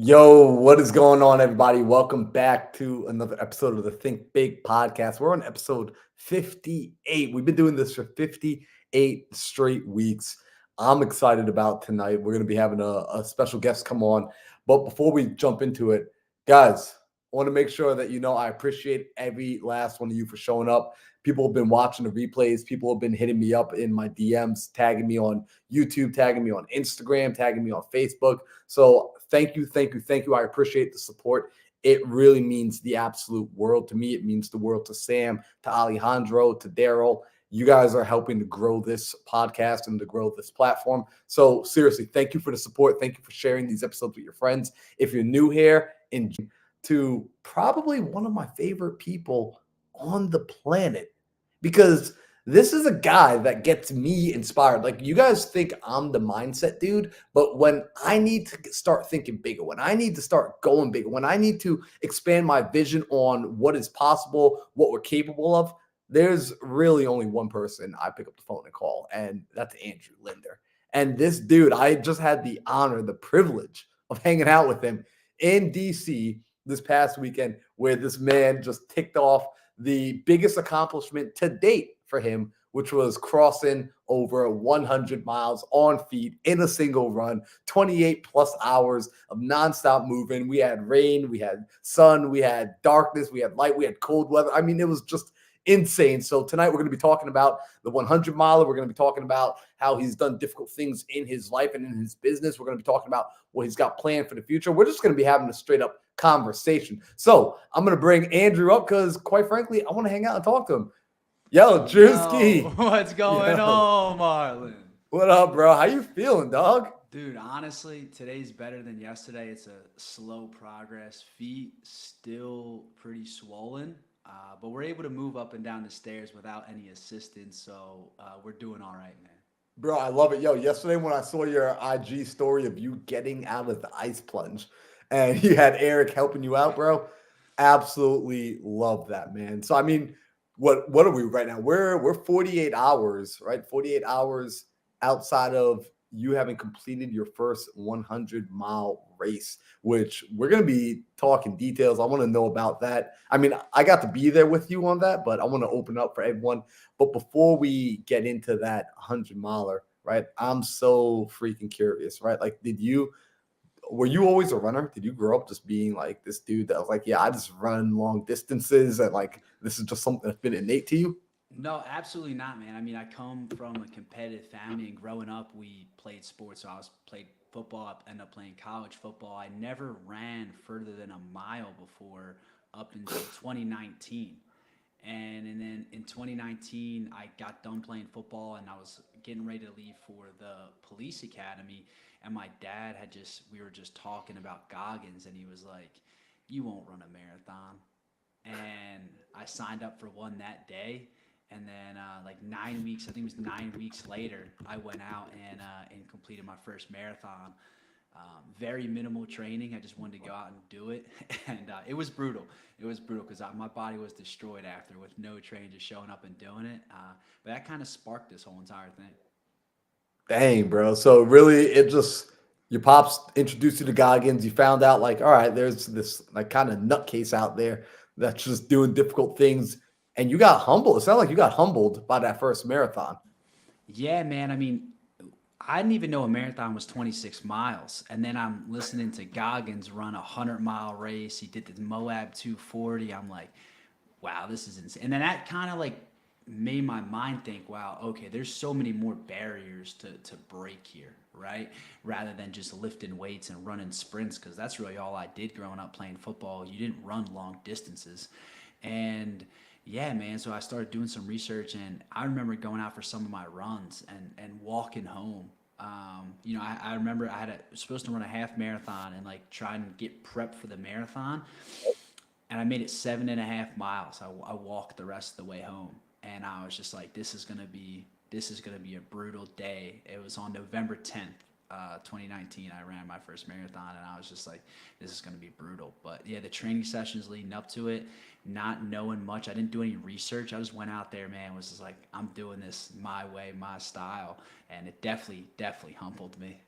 Yo, what is going on, everybody? Welcome back to another episode of the Think Big podcast. We're on episode 58. We've been doing this for 58 straight weeks. I'm excited about tonight. We're going to be having a special guest come on. But before we jump into it, guys, I want to make sure that you know I appreciate every last one of you for showing up. People have been watching the replays. People have been hitting me up in my DMs, tagging me on YouTube, tagging me on Instagram, tagging me on Facebook. So thank you, thank you, thank you. I appreciate the support. It really means the absolute world to me. It means the world to Sam, to Alejandro, to Daryl. You guys are helping to grow this podcast and to grow this platform. So seriously, thank you for the support. Thank you for sharing these episodes with your friends. If you're new here, to probably one of my favorite people on the planet, because this is a guy that gets me inspired. Like, you guys think I'm the mindset dude, but when I need to start thinking bigger, when I need to start going bigger, when I need to expand my vision on what is possible, what we're capable of, there's really only one person I pick up the phone and call, and that's Andrew Linder. And this dude, I just had the honor, the privilege of hanging out with him in DC this past weekend, where this man just ticked off the biggest accomplishment to date for him, which was crossing over 100 miles on feet in a single run, 28 plus hours of nonstop moving. We had rain, we had sun, we had darkness, we had light, we had cold weather. I mean, it was just insane. So tonight we're going to be talking about the 100 miler. We're going to be talking about how he's done difficult things in his life and in his business. We're going to be talking about what he's got planned for the future. We're just going to be having a straight up conversation. So I'm going to bring Andrew up because, quite frankly, I want to hang out and talk to him. Yo, Yo, Drewski. what's going Yo, on, Marlon? what up, bro? How you feeling, dog? Dude, honestly, today's better than yesterday. It's a slow progress. Feet still pretty swollen, but we're able to move up and down the stairs without any assistance, so we're doing all right, man. Bro, I love it. Yo, yesterday when I saw your IG story of you getting out of the ice plunge and you had Eric helping you out, bro, absolutely love that, man. So I mean, what are we right now? We're 48 hours, right? 48 hours outside of you having completed your first 100-mile race, which we're going to be talking details. I want to know about that. I mean, I got to be there with you on that, but I want to open up for everyone. But before we get into that 100-miler, right? I'm so freaking curious, right? Like, were you always a runner? Did you grow up just being like this dude that was like, yeah, I just run long distances and like this is just something that's been innate to you? No, absolutely not, man. I mean, I come from a competitive family, and growing up, we played sports. So I was played football, I ended up playing college football. I never ran further than a mile before up until 2019. And then in 2019, I got done playing football, and I was getting ready to leave for the police academy. And my dad we were just talking about Goggins, and he was like, "You won't run a marathon." And I signed up for one that day. And then, like 9 weeks, I think it was 9 weeks later, I went out and completed my first marathon. Very minimal training. I just wanted to go out and do it, and it was brutal. It was brutal because my body was destroyed after with no training, just showing up and doing it. But that kind of sparked this whole entire thing. Dang, bro. So really it just your pops introduced you to Goggins. You found out like, all right, there's this like kind of nutcase out there that's just doing difficult things. And you got humbled. It sounded like you got humbled by that first marathon. Yeah, man. I mean, I didn't even know a marathon was 26 miles. And then I'm listening to Goggins run a 100-mile race. He did the Moab 240. I'm like, wow, this is insane. And then that kind of like made my mind think, wow, okay, there's so many more barriers to break here, right? Rather than just lifting weights and running sprints, because that's really all I did growing up playing football. You didn't run long distances. And yeah, man, so I started doing some research, and I remember going out for some of my runs and walking home. I remember was supposed to run a half marathon and like try and get prepped for the marathon, and I made it 7.5 miles. I walked the rest of the way home, and I was just like, this is gonna be a brutal day. It was on November 10th, 2019, I ran my first marathon, and I was just like, this is going to be brutal. But yeah, the training sessions leading up to it, not knowing much, I didn't do any research. I just went out there, man, was just like, I'm doing this my way, my style, and it definitely humbled me.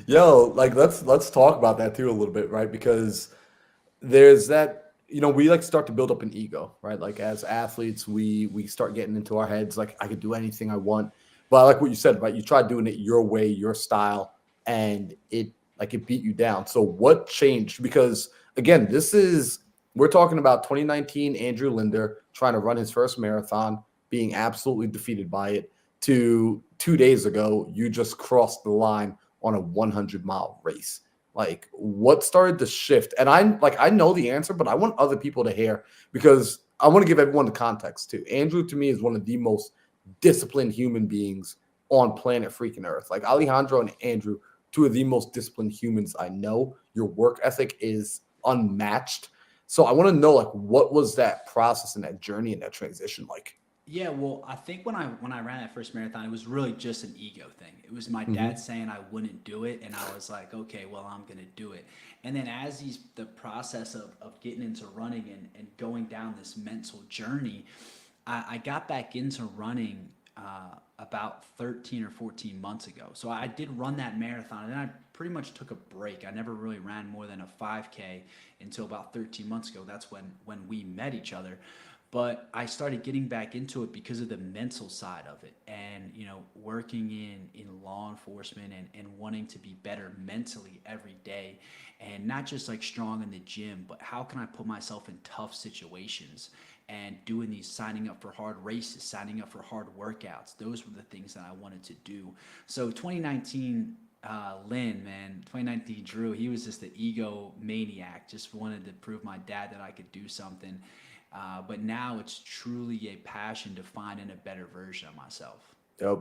Yo, like let's talk about that too a little bit, right? Because there's that, we like start to build up an ego, right? Like as athletes, we start getting into our heads like I could do anything I want. But I like what you said, right? You try doing it your way, your style, and it beat you down. So what changed? Because again, we're talking about 2019 Andrew Linder trying to run his first marathon, being absolutely defeated by it, to 2 days ago, you just crossed the line on a 100-mile race. Like, what started to shift? And I know the answer, but I want other people to hear, because I want to give everyone the context too. Andrew to me is one of the most disciplined human beings on planet freaking Earth. Like Alejandro and Andrew, two of the most disciplined humans I know. Your work ethic is unmatched. So I want to know, like, what was that process and that journey and that transition like? Yeah, well, I think when I ran that first marathon, it was really just an ego thing. It was my dad Mm-hmm. saying I wouldn't do it, and I was like, okay, well, I'm gonna do it. And then as the process of getting into running and going down this mental journey, I got back into running about 13 or 14 months ago. So I did run that marathon, and then I pretty much took a break. I never really ran more than a 5K until about 13 months ago. That's when we met each other. But I started getting back into it because of the mental side of it, and working in law enforcement, and wanting to be better mentally every day, and not just like strong in the gym, but how can I put myself in tough situations, and doing these, signing up for hard races, signing up for hard workouts. Those were the things that I wanted to do. So 2019 Lynn, man, 2019 Drew, he was just the ego maniac, just wanted to prove my dad that I could do something. But now it's truly a passion to find in a better version of myself. Yep.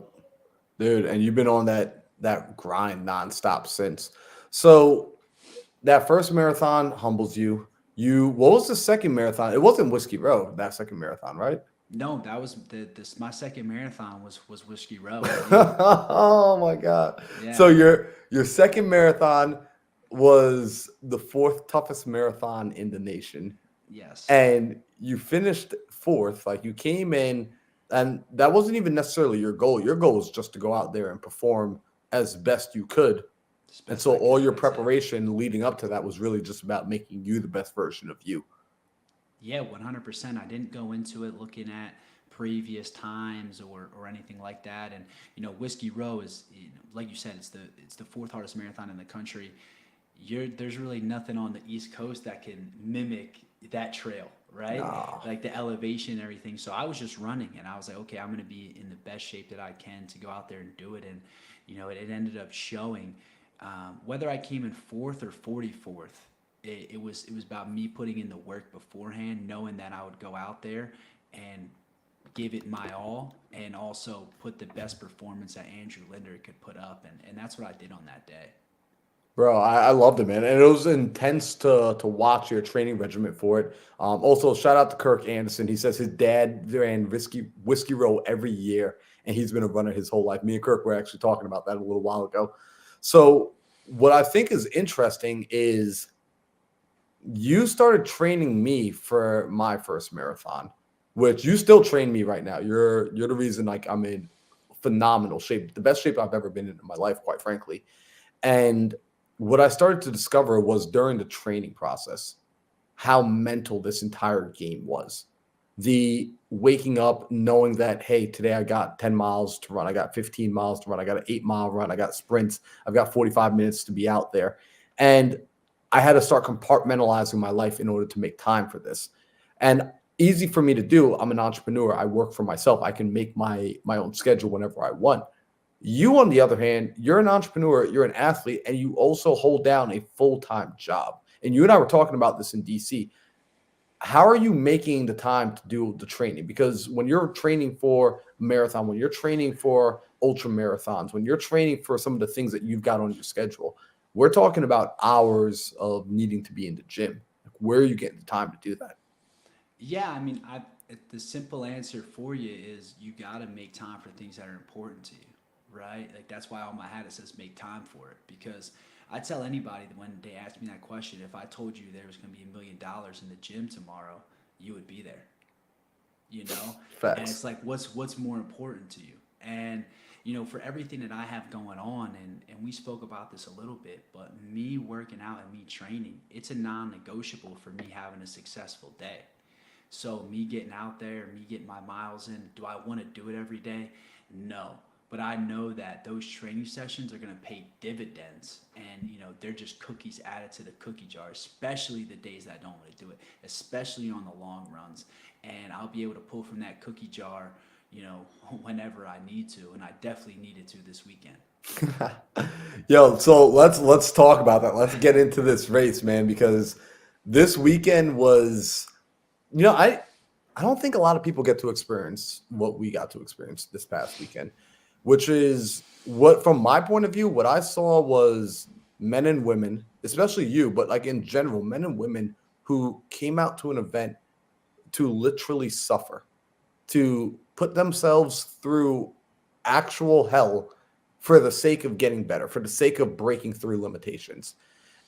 Dude, and you've been on that grind nonstop since. So that first marathon humbles you. What was the second marathon? It wasn't Whiskey Road, that second marathon, right? No, that was this my second marathon was Whiskey Row. Yeah, Oh my god. So yeah, your second marathon was the fourth toughest marathon in the nation, yes. and you finished fourth. Like, you came in, and that wasn't even necessarily your goal. Your goal was just to go out there and perform as best you could. As And best so I all could. your That's it. preparation leading up to that was really just about making you the best version of you. Yeah, 100%. I didn't go into it looking at previous times or anything like that. And Whiskey Row is, like you said, it's the fourth hardest marathon in the country. There's really nothing on the East Coast that can mimic that trail, right? Nah. Like the elevation and everything. So I was just running, and I was like, okay, I'm going to be in the best shape that I can to go out there and do it. And it ended up showing. Whether I came in fourth or 44th, it was about me putting in the work beforehand, knowing that I would go out there and give it my all, and also put the best performance that Andrew Linder could put up, and that's what I did on that day. Bro, I loved it, man, and it was intense to watch your training regimen for it. Also, shout out to Kirk Anderson. He says his dad ran Whiskey Row every year, and he's been a runner his whole life. Me and Kirk were actually talking about that a little while ago. So, what I think is interesting is you started training me for my first marathon, which you still train me right now. You're the reason, like, I'm in phenomenal shape, the best shape I've ever been in my life, quite frankly. And what I started to discover was during the training process how mental this entire game was. The waking up knowing that, hey, today I got 10 miles to run, I got 15 miles to run, I got an 8 mile run, I got sprints, I've got 45 minutes to be out there. And I had to start compartmentalizing my life in order to make time for this. And easy for me to do. I'm an entrepreneur. I work for myself. I can make my own schedule whenever I want. You, on the other hand, you're an entrepreneur, you're an athlete, and you also hold down a full-time job. And you and I were talking about this in DC. How are you making the time to do the training? Because when you're training for marathon, when you're training for ultra marathons, when you're training for some of the things that you've got on your schedule, we're talking about hours of needing to be in the gym. Like, where are you getting the time to do that? Yeah, I mean, the simple answer for you is you got to make time for things that are important to you. right? Like that's why on my hat it says make time for it, because I tell anybody that when they ask me that question, if I told you there was going to be $1 million in the gym tomorrow, you would be there, you know? And Facts. it's like, what's more important to you? And for everything that I have going on, and we spoke about this a little bit, but me working out and me training, it's a non-negotiable for me having a successful day. So me getting out there, me getting my miles in, do I want to do it every day? No. But I know that those training sessions are going to pay dividends, and they're just cookies added to the cookie jar, especially the days that I don't want to do it, especially on the long runs. And I'll be able to pull from that cookie jar, whenever I need to, and I definitely needed to this weekend. Yo, so let's talk about that. Let's get into this race, man, because this weekend was, you know, I don't think a lot of people get to experience what we got to experience this past weekend, which is what, from my point of view, what I saw was men and women, especially you, but like in general, men and women who came out to an event to literally suffer, to put themselves through actual hell for the sake of getting better, for the sake of breaking through limitations.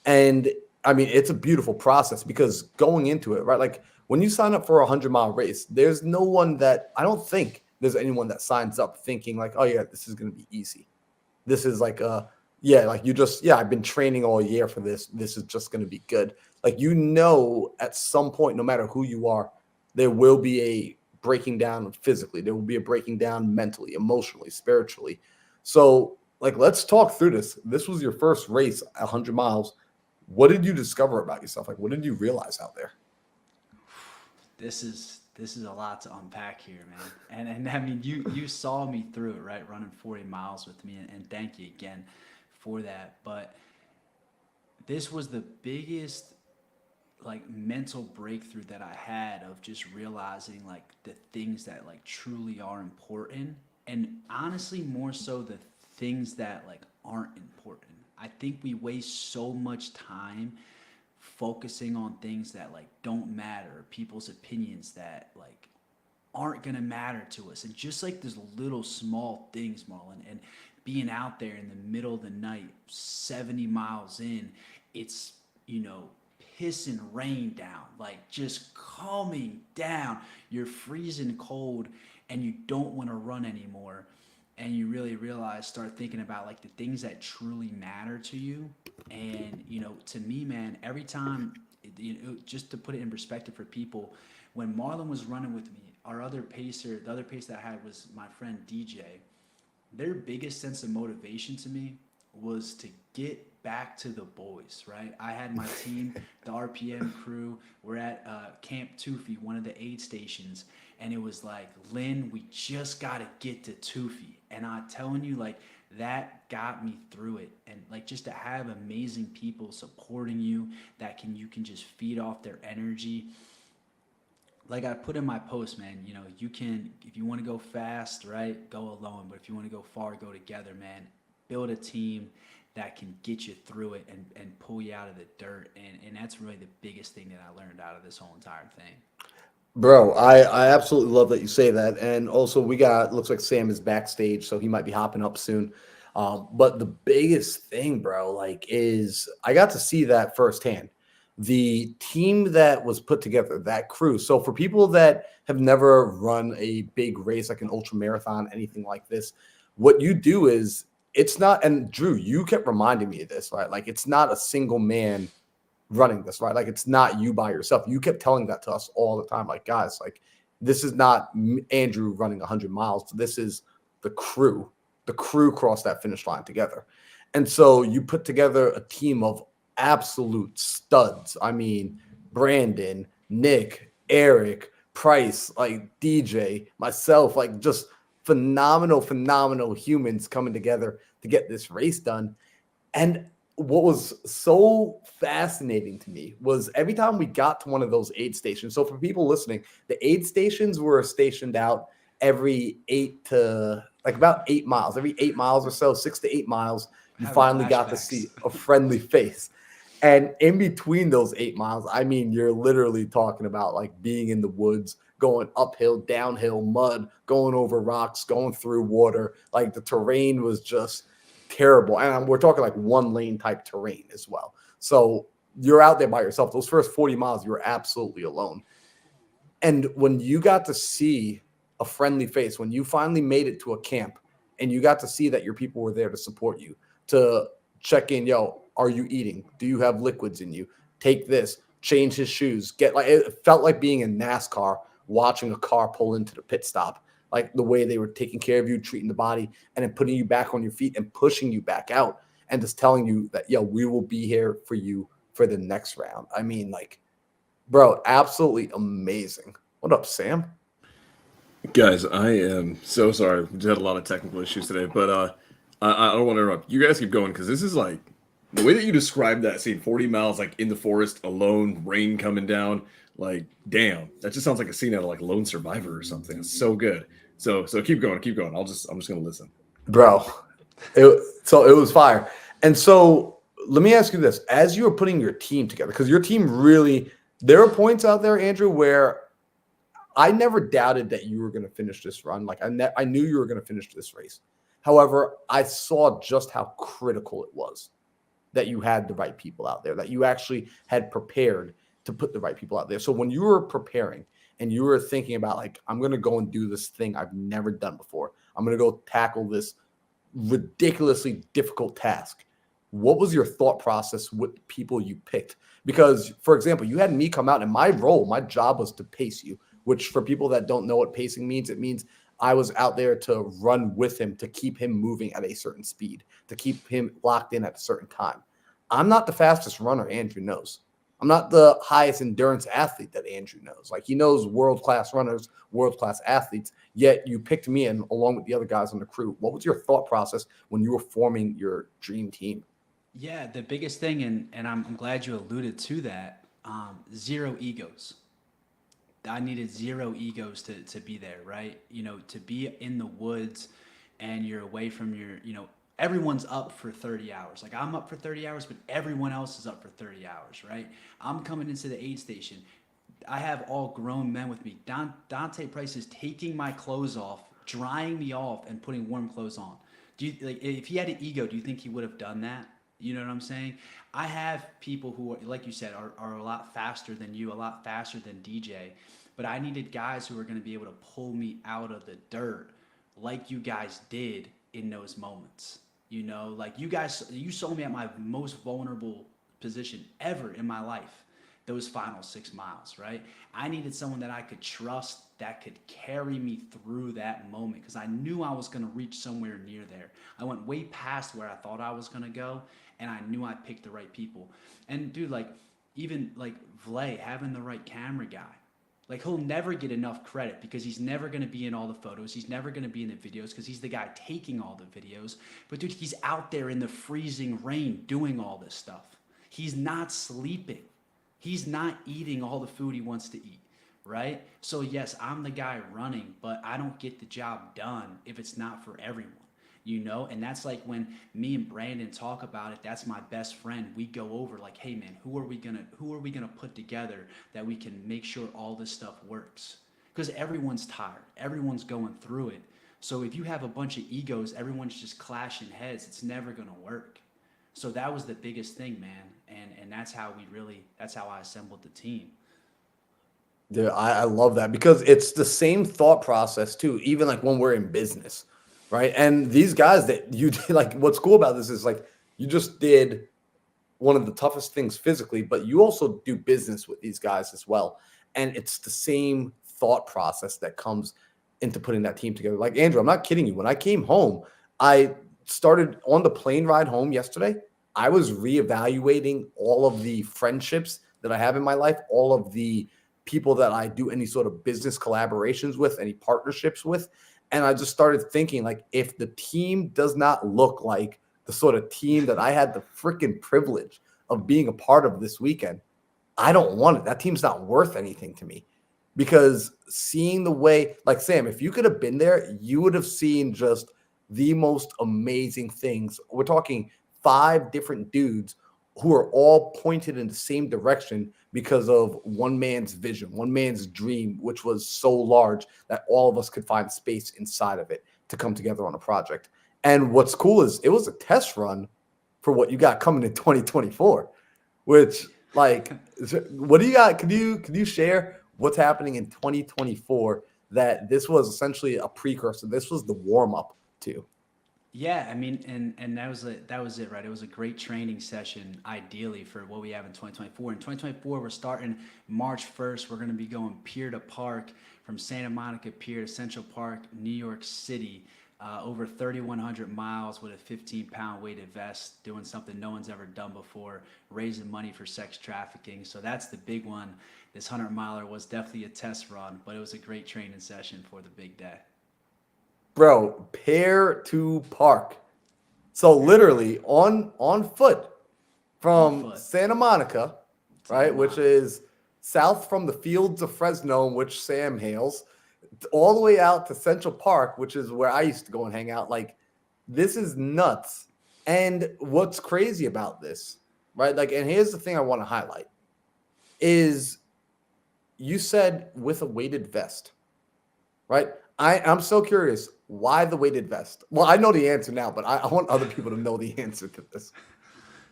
And I mean, it's a beautiful process because going into it, right? Like when you sign up for a 100-mile race, there's no one that I don't think there's anyone that signs up thinking like, oh, yeah, this is going to be easy. This is like yeah, like you just, yeah, I've been training all year for this. This is just going to be good. Like, at some point, no matter who you are, there will be a breaking down physically. There will be a breaking down mentally, emotionally, spiritually. So, like, let's talk through this. This was your first race, 100 miles. What did you discover about yourself? Like, what did you realize out there? This is a lot to unpack here, man. And I mean, you saw me through it, right? Running 40 miles with me, and thank you again for that. But this was the biggest like mental breakthrough that I had of just realizing like the things that like truly are important, and honestly more so the things that like aren't important. I think we waste so much time focusing on things that like don't matter, people's opinions that like aren't gonna matter to us, and just like those little small things, Marlon, and being out there in the middle of the night, 70 miles in, it's pissing rain down, like just calming down. You're freezing cold, and you don't want to run anymore, and you really realize, start thinking about like the things that truly matter to you. And to me, man, every time, just to put it in perspective for people, when Marlon was running with me, our other pacer, the other pacer that I had was my friend DJ. Their biggest sense of motivation to me was to get back to the boys, right? I had my team, the RPM crew. We're at Camp Tufi, one of the aid stations, and it was like, Lynn, we just got to get to Tufi. And I'm telling you, like, that got me through it. And like, just to have amazing people supporting you, you can just feed off their energy. Like I put in my post, man, you can, if you want to go fast, right, go alone. But if you want to go far, go together, man. Build a team that can get you through it, and pull you out of the dirt. And that's really the biggest thing that I learned out of this whole entire thing. Bro, I absolutely love that you say that. And also, looks like Sam is backstage, so he might be hopping up soon. But the biggest thing, bro, like, is I got to see that firsthand. The team that was put together, that crew. So for people that have never run a big race, like an ultra marathon, anything like this, what you do is, it's not, and Drew, you kept reminding me of this, right? Like, it's not a single man running this, right? Like, it's not you by yourself. You kept telling that to us all the time. Like, guys, like, this is not Andrew running 100 miles. This is the crew. The crew crossed that finish line together. And so you put together a team of absolute studs. I mean, Brandon, Nick, Eric, Price, like DJ, myself, like just phenomenal, phenomenal humans coming together to get this race done. And what was so fascinating to me was every time we got to one of those aid stations. So for people listening, the aid stations were stationed out every about 8 miles, every 8 miles or so, 6 to 8 miles, you Having finally got to flashbacks. see a friendly face. And in between those 8 miles, I mean, you're literally talking about like being in the woods, going uphill, downhill, mud, going over rocks, going through water. Like the terrain was just terrible. And we're talking like one lane type terrain as well. So you're out there by yourself. Those first 40 miles, you're absolutely alone. And when you got to see a friendly face, when you finally made it to a camp and you got to see that your people were there to support you, to check in, yo, are you eating? Do you have liquids in you? Take this, change his shoes, get like it felt like being in NASCAR watching a car pull into the pit stop, like the way they were taking care of you, treating the body, and then putting you back on your feet and pushing you back out and just telling you that, yo, we will be here for you for the next round. I mean, like, bro, absolutely amazing. What up, Sam? Guys, I am so sorry. We just had a lot of technical issues today, but I don't want to interrupt. You guys keep going because this is like the way that you described that scene, 40 miles like in the forest, alone, rain coming down. Like, damn, that just sounds like a scene out of like Lone Survivor or something. It's so good. So keep going, keep going. I'm just gonna listen. Bro, so it was fire. And so let me ask you this: as you were putting your team together, because your team really, there are points out there, Andrew, where I never doubted that you were going to finish this run. Like I knew you were going to finish this race. However, I saw just how critical it was that you had the right people out there, that you actually had prepared to put the right people out there. So when you were preparing and you were thinking about like, I'm going to go and do this thing I've never done before. I'm going to go tackle this ridiculously difficult task. What was your thought process with the people you picked? Because, for example, you had me come out and my job was to pace you, which for people that don't know what pacing means, it means I was out there to run with him, to keep him moving at a certain speed, to keep him locked in at a certain time. I'm not the fastest runner, Andrew knows. I'm not the highest endurance athlete that Andrew knows. Like he knows world-class runners, world-class athletes, yet you picked me in along with the other guys on the crew. What was your thought process when you were forming your dream team? Yeah, the biggest thing, and I'm glad you alluded to that. Zero egos. I needed zero egos to be there, right? You know, to be in the woods and you're away from your, everyone's up for 30 hours. Like I'm up for 30 hours, but everyone else is up for 30 hours, right? I'm coming into the aid station. I have all grown men with me. Dante Price is taking my clothes off, drying me off, and putting warm clothes on. Do you like if he had an ego? Do you think he would have done that? You know what I'm saying? I have people who, like you said, are a lot faster than you, a lot faster than DJ. But I needed guys who were going to be able to pull me out of the dirt like you guys did in those moments. You know, like you saw me at my most vulnerable position ever in my life, those final 6 miles, right? I needed someone that I could trust that could carry me through that moment because I knew I was going to reach somewhere near there. I went way past where I thought I was going to go, and I knew I picked the right people. And dude, like even like Vlay having the right camera guy, like he'll never get enough credit because he's never going to be in all the photos. He's never going to be in the videos because he's the guy taking all the videos. But dude, he's out there in the freezing rain doing all this stuff. He's not sleeping. He's not eating all the food he wants to eat, right? So yes, I'm the guy running, but I don't get the job done if it's not for everyone. And that's like when me and Brandon talk about it. That's my best friend. We go over like, hey man, who are we gonna put together that we can make sure all this stuff works? Because everyone's tired, everyone's going through it. So if you have a bunch of egos, everyone's just clashing heads. It's never gonna work. So that was the biggest thing, man, and that's how I assembled the team. Dude, I love that because it's the same thought process too, even like when we're in business, right? And these guys that you did, like, what's cool about this is like you just did one of the toughest things physically, but you also do business with these guys as well. And it's the same thought process that comes into putting that team together. Like, Andrew, I'm not kidding you. When I came home, I started on the plane ride home yesterday. I was reevaluating all of the friendships that I have in my life, all of the people that I do any sort of business collaborations with, any partnerships with. And I just started thinking, like, if the team does not look like the sort of team that I had the freaking privilege of being a part of this weekend, I don't want it. That team's not worth anything to me. Because seeing the way, like Sam, if you could have been there, you would have seen just the most amazing things. We're talking 5 different dudes who are all pointed in the same direction because of one man's vision, one man's dream, which was so large that all of us could find space inside of it to come together on a project. And what's cool is it was a test run for what you got coming in 2024, which like what do you got? Can you share what's happening in 2024 that this was essentially a precursor? This was the warm up to. Yeah, I mean, and that was it, right? It was a great training session, ideally for what we have in 2024. In 2024, we're starting March 1st. We're going to be going pier to park from Santa Monica Pier to Central Park, New York City, over 3,100 miles with a 15-pound weighted vest, doing something no one's ever done before, raising money for sex trafficking. So that's the big one. This 100-miler was definitely a test run, but it was a great training session for the big day. Bro, pair to park. So literally on foot On from foot. Santa Monica, Santa right, which Monica. is south from the fields of Fresno, in which Sam hails, all the way out to Central Park, which is where I used to go and hang out. Like, this is nuts. And what's crazy about this, right? Like, and here's the thing I want to highlight is you said with a weighted vest, right? I'm so curious. Why the weighted vest? Well, I know the answer now, but I want other people to know the answer to this.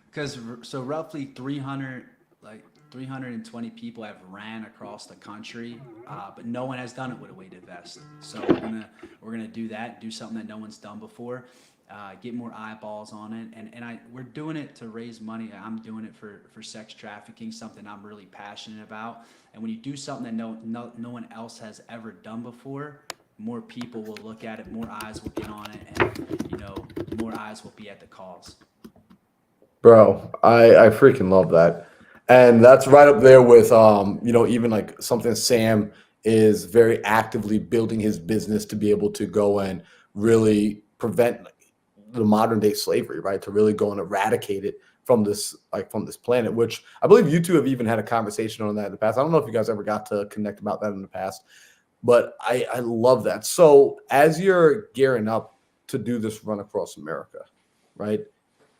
Because so roughly 300, like 320 people have ran across the country, but no one has done it with a weighted vest. So we're gonna do that, do something that no one's done before, get more eyeballs on it, and we're doing it to raise money. I'm doing it for sex trafficking, something I'm really passionate about. And when you do something that no one else has ever done before, more people will look at it, more eyes will get on it, and more eyes will be at the cause. Bro, I freaking love that. And that's right up there with even like something Sam is very actively building his business to be able to go and really prevent the modern day slavery, right? To really go and eradicate it from this planet, which I believe you two have even had a conversation on that in the past. I don't know if you guys ever got to connect about that in the past, but I love that. So as you're gearing up to do this run across America, right?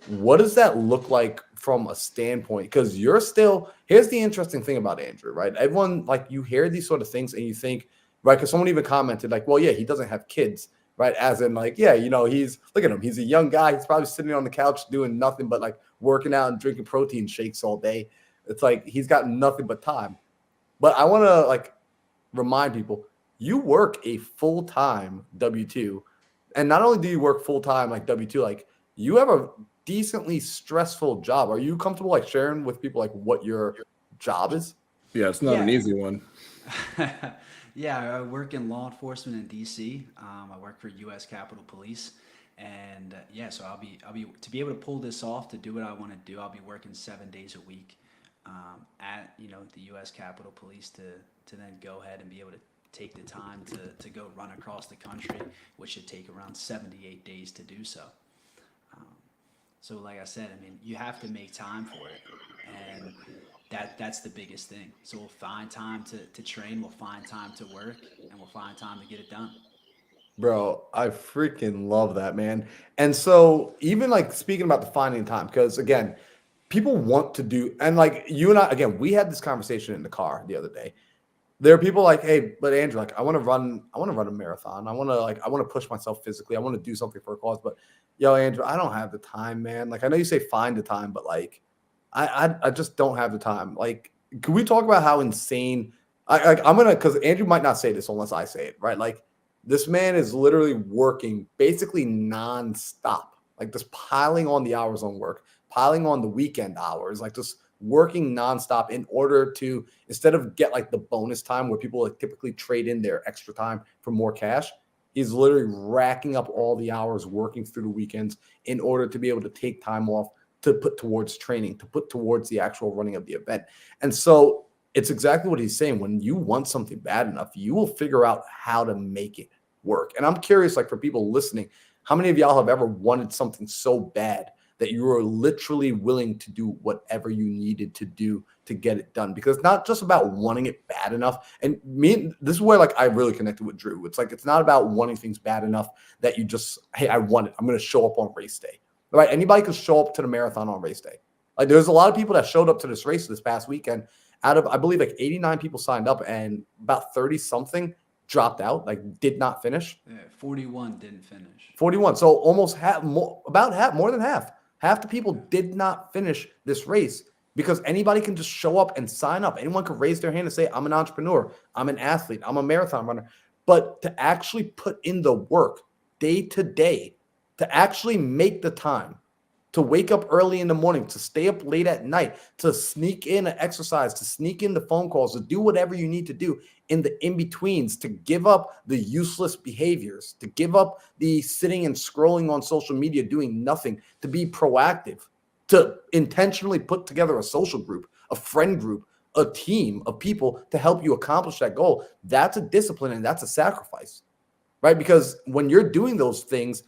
What does that look like from a standpoint? Because you're still, here's the interesting thing about Andrew, right? Everyone, like, you hear these sort of things and you think, right? Because someone even commented, like, well, yeah, he doesn't have kids, right? As in, like, yeah, he's, look at him. He's a young guy. He's probably sitting on the couch doing nothing but like working out and drinking protein shakes all day. It's like he's got nothing but time. But I want to, like, remind people you work a full time W 2. And not only do you work full time like W 2, like, you have a decently stressful job. Are you comfortable like sharing with people like what your job is? Yeah, it's not an Yeah. easy one. Yeah, I work in law enforcement in DC. I work for U.S. Capitol Police, and yeah, so I'll be to be able to pull this off, to do what I want to do. I'll be working 7 days a week at the U.S. Capitol Police to then go ahead and be able to take the time to go run across the country, which should take around 78 days to do so. So like I said, I mean, you have to make time for it, and that's the biggest thing. So we'll find time to train, we'll find time to work, and we'll find time to get it done. Bro, I freaking love that, man. And so, even like speaking about the finding time, because again, people want to do, and like you and I, again, we had this conversation in the car the other day. There are people like, hey, but Andrew, like, I want to run a marathon. I want to push myself physically. I want to do something for a cause. But yo, Andrew, I don't have the time, man. Like, I know you say find the time, but like, I just don't have the time. Like, can we talk about how insane? I'm gonna, because Andrew might not say this unless I say it, right? Like, this man is literally working basically nonstop, like just piling on the hours on work, piling on the weekend hours, like just working nonstop in order to, instead of get like the bonus time where people like typically trade in their extra time for more cash, he's literally racking up all the hours working through the weekends in order to be able to take time off to put towards training, to put towards the actual running of the event. And so it's exactly what he's saying. When you want something bad enough, you will figure out how to make it work. And I'm curious, like, for people listening, how many of y'all have ever wanted something so bad that you were literally willing to do whatever you needed to do to get it done? Because it's not just about wanting it bad enough. And me, this is where like I really connected with Drew. It's like, it's not about wanting things bad enough that you just, hey, I want it, I'm going to show up on race day. Right? Anybody could show up to the marathon on race day. Like there's a lot of people that showed up to this race this past weekend. Out of, I believe, like 89 people signed up, and about 30 something dropped out, like did not finish. Yeah, 41 didn't finish. 41. So almost half, about half, more than half. Half the people did not finish this race because anybody can just show up and sign up. Anyone can raise their hand and say, I'm an entrepreneur, I'm an athlete, I'm a marathon runner. But to actually put in the work day to day, to actually make the time, to wake up early in the morning, to stay up late at night, to sneak in an exercise, to sneak in the phone calls, to do whatever you need to do in the in-betweens, to give up the useless behaviors, to give up the sitting and scrolling on social media, doing nothing, to be proactive, to intentionally put together a social group, a friend group, a team of people to help you accomplish that goal. That's a discipline and that's a sacrifice, right? Because when you're doing those things,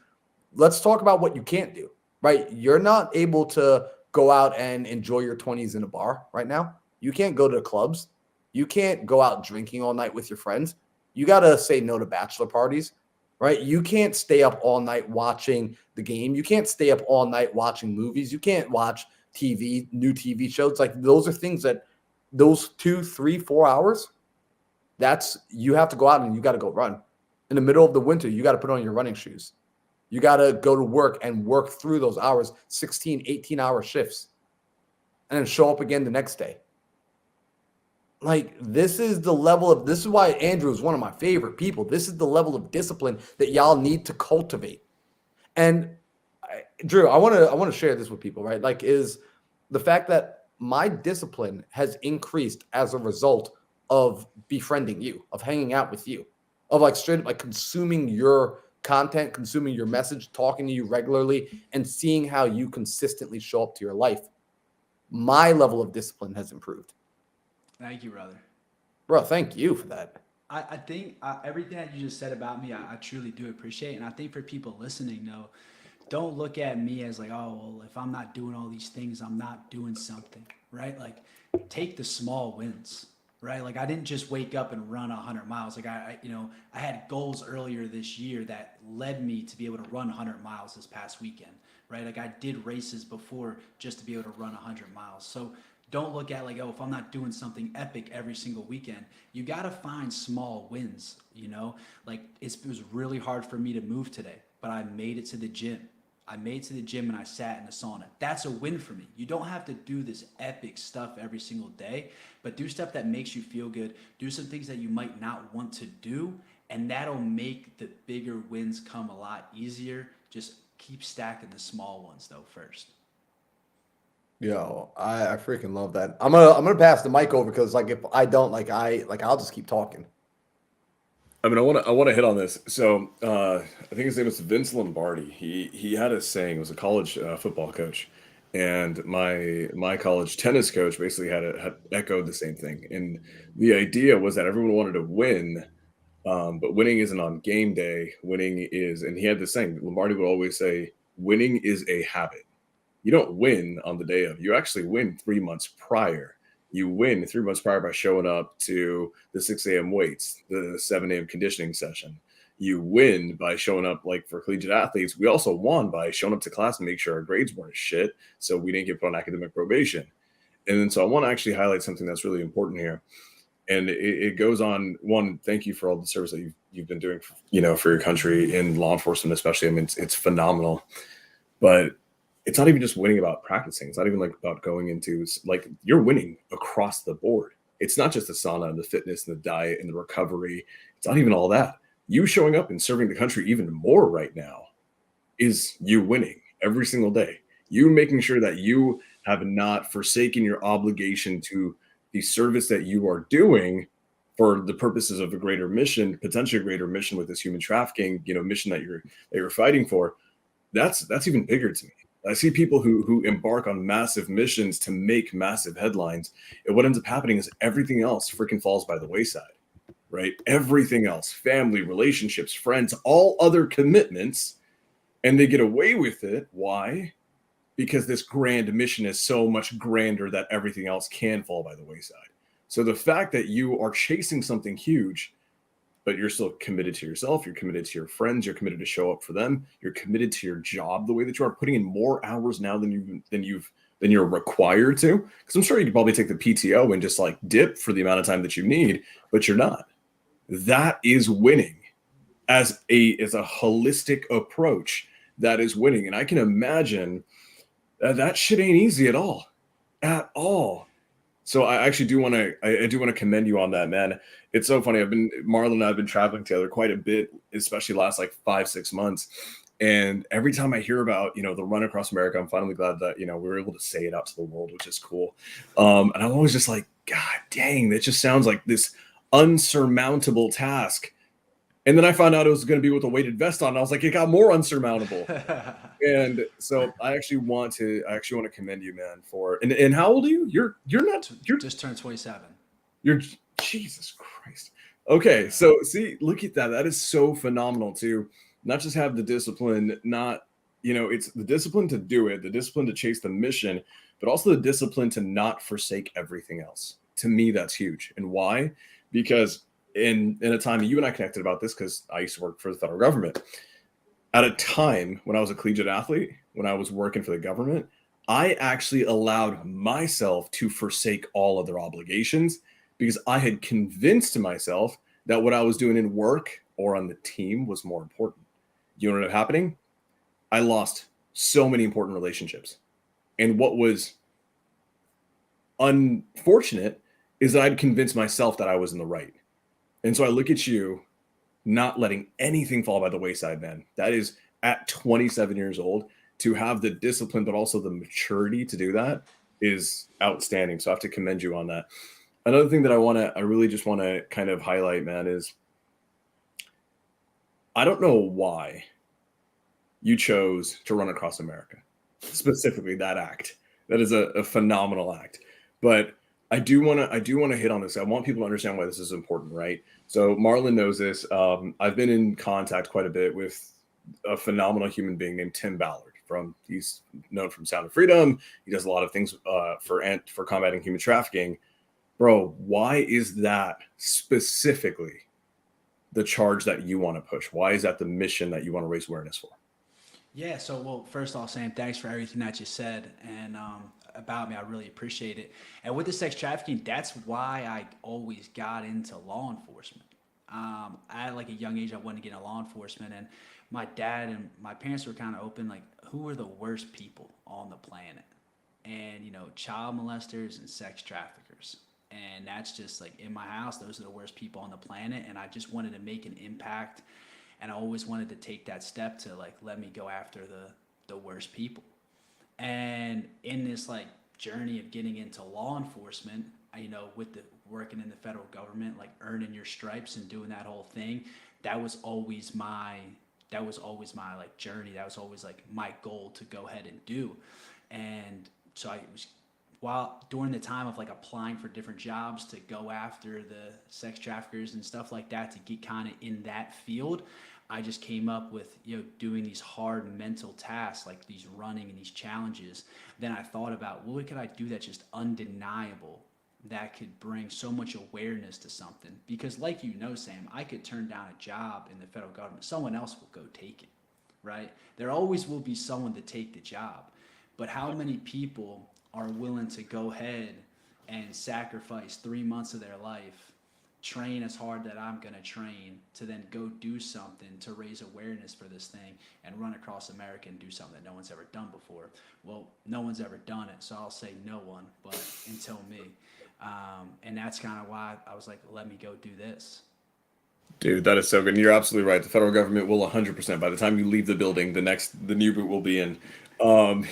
let's talk about what you can't do. Right? You're not able to go out and enjoy your 20s in a bar right now. You can't go to clubs. You can't go out drinking all night with your friends. You got to say no to bachelor parties, right? You can't stay up all night watching the game. You can't stay up all night watching movies. You can't watch TV, new TV shows. Like those are things that those 2, 3, 4 hours, that's, you have to go out and you got to go run. In the middle of the winter, you got to put on your running shoes. You got to go to work and work through those hours, 16, 18-hour shifts, and then show up again the next day. Like, this is the level of, this is why Andrew is one of my favorite people. This is the level of discipline that y'all need to cultivate. And Drew, I want to share this with people, right? Like, is the fact that my discipline has increased as a result of befriending you, of hanging out with you, of like straight up like consuming your content, consuming your message, talking to you regularly, and seeing how you consistently show up to your life. My level of discipline has improved. Thank you, brother. Bro, thank you for that. I think everything that you just said about me, I truly do appreciate. And I think for people listening, though, don't look at me as like, oh, well, if I'm not doing all these things, I'm not doing something, right? Like, take the small wins. Right, like I didn't just wake up and run 100 miles. Like I had goals earlier this year that led me to be able to run 100 miles this past weekend. Right, like I did races before just to be able to run 100 miles. So don't look at like, oh, if I'm not doing something epic every single weekend, you got to find small wins. Like it was really hard for me to move today, but I made it to the gym. I made it to the gym and I sat in the sauna. That's a win for me. You don't have to do this epic stuff every single day, but do stuff that makes you feel good. Do some things that you might not want to do, and that'll make the bigger wins come a lot easier. Just keep stacking the small ones though first. Yo, I freaking love that. I'm gonna pass the mic over because like if I don't I'll just keep talking. I mean, I want to hit on this. So I think his name was Vince Lombardi. He had a saying. He was a college football coach, and my college tennis coach basically had echoed the same thing. And the idea was that everyone wanted to win, but winning isn't on game day. Winning is, and he had this saying. Lombardi would always say, "Winning is a habit. You don't win on the day of. You actually win 3 months prior." You win 3 months prior by showing up to the 6 a.m. weights, the 7 a.m. conditioning session. You win by showing up, like for collegiate athletes. We also won by showing up to class and make sure our grades weren't shit, so we didn't get put on academic probation. And then so I want to actually highlight something that's really important here. And it goes on. One, thank you for all the service that you've been doing, for your country in law enforcement, especially. I mean, it's phenomenal. But it's not even just winning about practicing. It's not even like about going into like you're winning across the board. It's not just the sauna and the fitness and the diet and the recovery. It's not even all that. You showing up and serving the country even more right now is you winning every single day. You making sure that you have not forsaken your obligation to the service that you are doing for the purposes of a greater mission, potentially a greater mission with this human trafficking, mission that you're fighting for. That's even bigger to me. I see people who embark on massive missions to make massive headlines. And what ends up happening is everything else freaking falls by the wayside, right? Everything else, family, relationships, friends, all other commitments, and they get away with it. Why? Because this grand mission is so much grander that everything else can fall by the wayside. So the fact that you are chasing something huge, but you're still committed to yourself, you're committed to your friends, you're committed to show up for them, you're committed to your job the way that you are, putting in more hours now than you've than you're required to. Because I'm sure you could probably take the PTO and just like dip for the amount of time that you need, but you're not. That is winning as a holistic approach. That is winning. And I can imagine that shit ain't easy at all. At all. So I actually do want to I do want to commend you on that, man. It's so funny. Marlon and I have been traveling together quite a bit, especially last like 5-6 months. And every time I hear about, the run across America, I'm finally glad that, we were able to say it out to the world, which is cool. And I'm always just like, God dang, that just sounds like this unsurmountable task. And then I found out it was going to be with a weighted vest on. And I was like, it got more unsurmountable. And so I actually want to commend you, man, for and how old are you? You're just turned 27. You're Jesus Christ. Okay, so see, look at that. That is so phenomenal to not just have the discipline, it's the discipline to do it, the discipline to chase the mission, but also the discipline to not forsake everything else. To me, that's huge. And why? Because in a time, you and I connected about this because I used to work for the federal government. At a time when I was a collegiate athlete, when I was working for the government, I actually allowed myself to forsake all other obligations because I had convinced myself that what I was doing in work or on the team was more important. You know what ended up happening? I lost so many important relationships. And what was unfortunate is that I'd convinced myself that I was in the right. And so I look at you not letting anything fall by the wayside, man. That is at 27 years old to have the discipline, but also the maturity to do that is outstanding. So I have to commend you on that. Another thing that I really just want to kind of highlight, man, is I don't know why you chose to run across America, specifically that act. That is a phenomenal act. But I do want to hit on this. I want people to understand why this is important, right? So Marlon knows this. I've been in contact quite a bit with a phenomenal human being named Tim Ballard. He's known from Sound of Freedom. He does a lot of things for combating human trafficking. Bro, why is that specifically the charge that you want to push? Why is that the mission that you want to raise awareness for? Yeah, so well, first off, Sam, thanks for everything that you said and about me. I really appreciate it. And with the sex trafficking, that's why I always got into law enforcement. At like a young age, I wanted to get into law enforcement, and my dad and my parents were kind of open, like, who are the worst people on the planet? And child molesters and sex traffickers. And that's just like in my house, those are the worst people on the planet. And I just wanted to make an impact. And I always wanted to take that step to like, let me go after the worst people. And in this like journey of getting into law enforcement, with the working in the federal government, like earning your stripes and doing that whole thing, that was always my like journey. That was always like my goal to go ahead and do. And so while during the time of like applying for different jobs to go after the sex traffickers and stuff like that, to get kind of in that field, I just came up with, doing these hard mental tasks, like these running and these challenges. Then I thought about, what could I do that's just undeniable, that could bring so much awareness to something? Because like Sam, I could turn down a job in the federal government. Someone else will go take it, right? There always will be someone to take the job. But how many people are willing to go ahead and sacrifice 3 months of their life, train as hard that I'm going to train, to then go do something to raise awareness for this thing and run across America and do something that no one's ever done before? Well, no one's ever done it, so I'll say no one, but until me. And that's kind of why I was like, let me go do this. Dude, that is so good. And you're absolutely right. The federal government will 100%, by the time you leave the building, the new boot will be in. I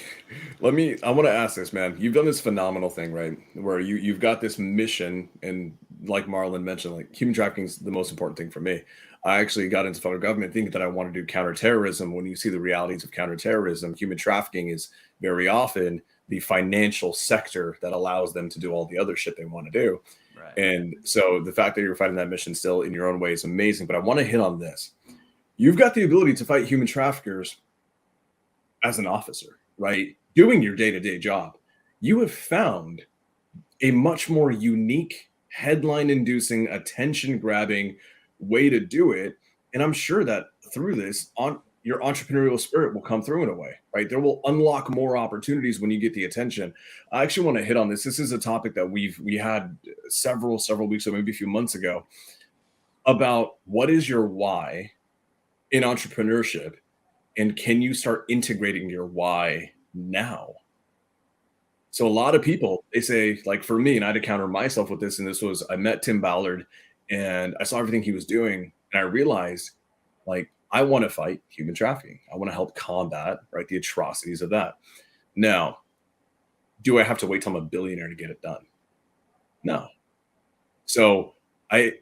want to ask this, man. You've done this phenomenal thing, right? Where you've got this mission, and like Marlon mentioned, like human trafficking is the most important thing for me. I actually got into federal government thinking that I want to do counterterrorism. When you see the realities of counterterrorism, human trafficking is very often the financial sector that allows them to do all the other shit they want to do. Right. And so the fact that you're fighting that mission still in your own way is amazing. But I want to hit on this. You've got the ability to fight human traffickers as an officer, right? Doing your day-to-day job. You have found a much more unique, headline-inducing, attention-grabbing way to do it. And I'm sure that through this, your entrepreneurial spirit will come through in a way, right? There will unlock more opportunities when you get the attention. I actually want to hit on this. This is a topic that we had several weeks ago, maybe a few months ago, about what is your why in entrepreneurship, and can you start integrating your why now? So a lot of people, they say, like for me, and I had to counter myself with this, and this was I met Tim Ballard and I saw everything he was doing, and I realized like I want to fight human trafficking. I want to help combat right the atrocities of that. Now, do I have to wait till I'm a billionaire to get it done? No. So I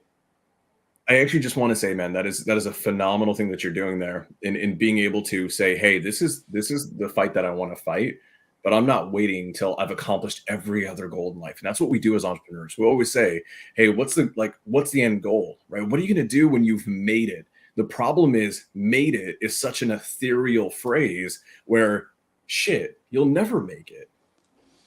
I actually just want to say, man, that is a phenomenal thing that you're doing there in being able to say, hey, this is the fight that I want to fight, but I'm not waiting until I've accomplished every other goal in life. And that's what we do as entrepreneurs. We always say, hey, what's the end goal, right? What are you going to do when you've made it? The problem is made it is such an ethereal phrase where shit, you'll never make it.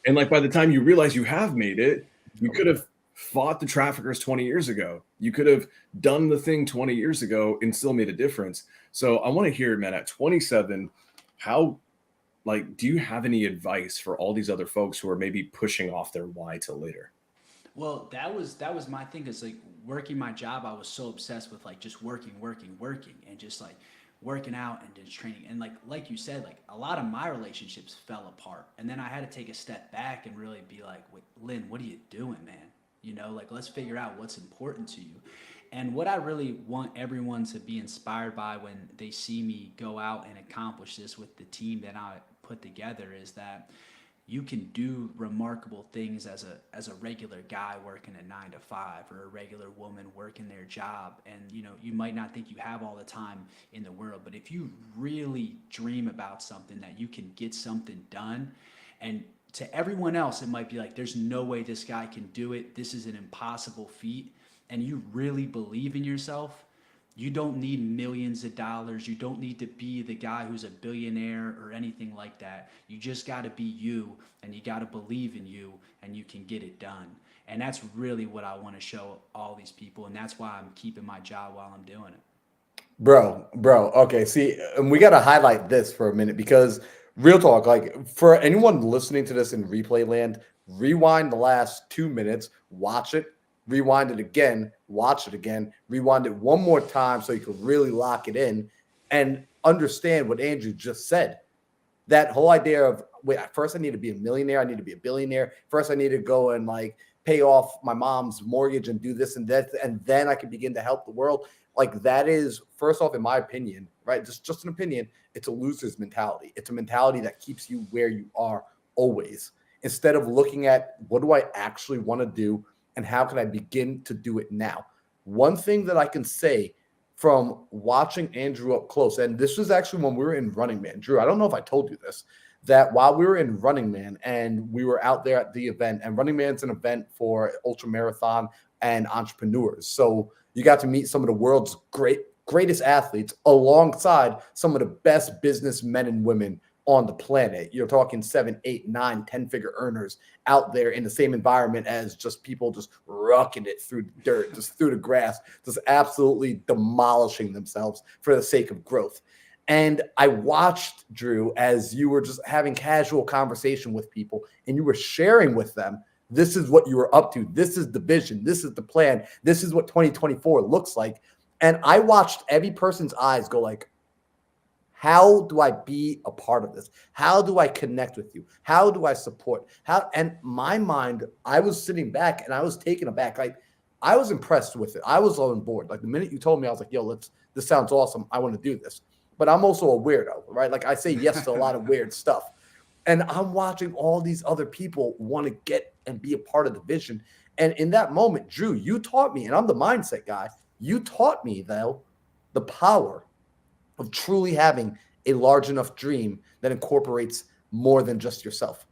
And like by the time you realize you have made it, you could have fought the traffickers 20 years ago. You could have done the thing 20 years ago and still made a difference. So I want to hear, man, at 27, how like do you have any advice for all these other folks who are maybe pushing off their why till later? Well, that was my thing. Is like working my job. I was so obsessed with like just working, working, working, and just like working out and just training. And like you said, like a lot of my relationships fell apart. And then I had to take a step back and really be like, wait, Lynn, what are you doing, man? Like let's figure out what's important to you. And what I really want everyone to be inspired by when they see me go out and accomplish this with the team that I put together is that you can do remarkable things as a regular guy working a 9 to 5 or a regular woman working their job. And you might not think you have all the time in the world, but if you really dream about something that you can get something done. And to everyone else it might be like there's no way this guy can do it, this is an impossible feat, and you really believe in yourself, you don't need millions of dollars. You don't need to be the guy who's a billionaire or anything like that. You just got to be you, and you got to believe in you, and you can get it done. And that's really what I want to show all these people. And that's why I'm keeping my job while I'm doing it. Bro. Okay, see, and we got to highlight this for a minute because real talk, like for anyone listening to this in replay land, rewind the last 2 minutes, watch it, rewind it again, watch it again, rewind it one more time so you can really lock it in and understand what Andrew just said. That whole idea of, wait, first I need to be a millionaire, I need to be a billionaire. First I need to go and like pay off my mom's mortgage and do this and that, and then I can begin to help the world. Like that is, first off, in my opinion, right? Just an opinion, it's a loser's mentality. It's a mentality that keeps you where you are always. Instead of looking at what do I actually want to do and how can I begin to do it now? One thing that I can say from watching Andrew up close, and this was actually when we were in Running Man. Drew, I don't know if I told you this, that while we were in Running Man and we were out there at the event, and Running Man's an event for ultra marathon and entrepreneurs. So you got to meet some of the world's greatest athletes alongside some of the best businessmen and women on the planet. You're talking 7, 8, 9, 10-figure earners out there in the same environment as just people just rocking it through the dirt, just through the grass, just absolutely demolishing themselves for the sake of growth. And I watched, Drew, as you were just having casual conversation with people and you were sharing with them, this is what you were up to. This is the vision. This is the plan. This is what 2024 looks like. And I watched every person's eyes go like, how do I be a part of this? How do I connect with you? How do I support? And my mind, I was sitting back and I was taken aback. Like I was impressed with it. I was on board. Like the minute you told me, I was like, yo, this sounds awesome. I want to do this. But I'm also a weirdo, right? Like I say yes to a lot of weird stuff. And I'm watching all these other people want to get and be a part of the vision. And in that moment, Drew, you taught me, and I'm the mindset guy, you taught me, though, the power of truly having a large enough dream that incorporates more than just yourself,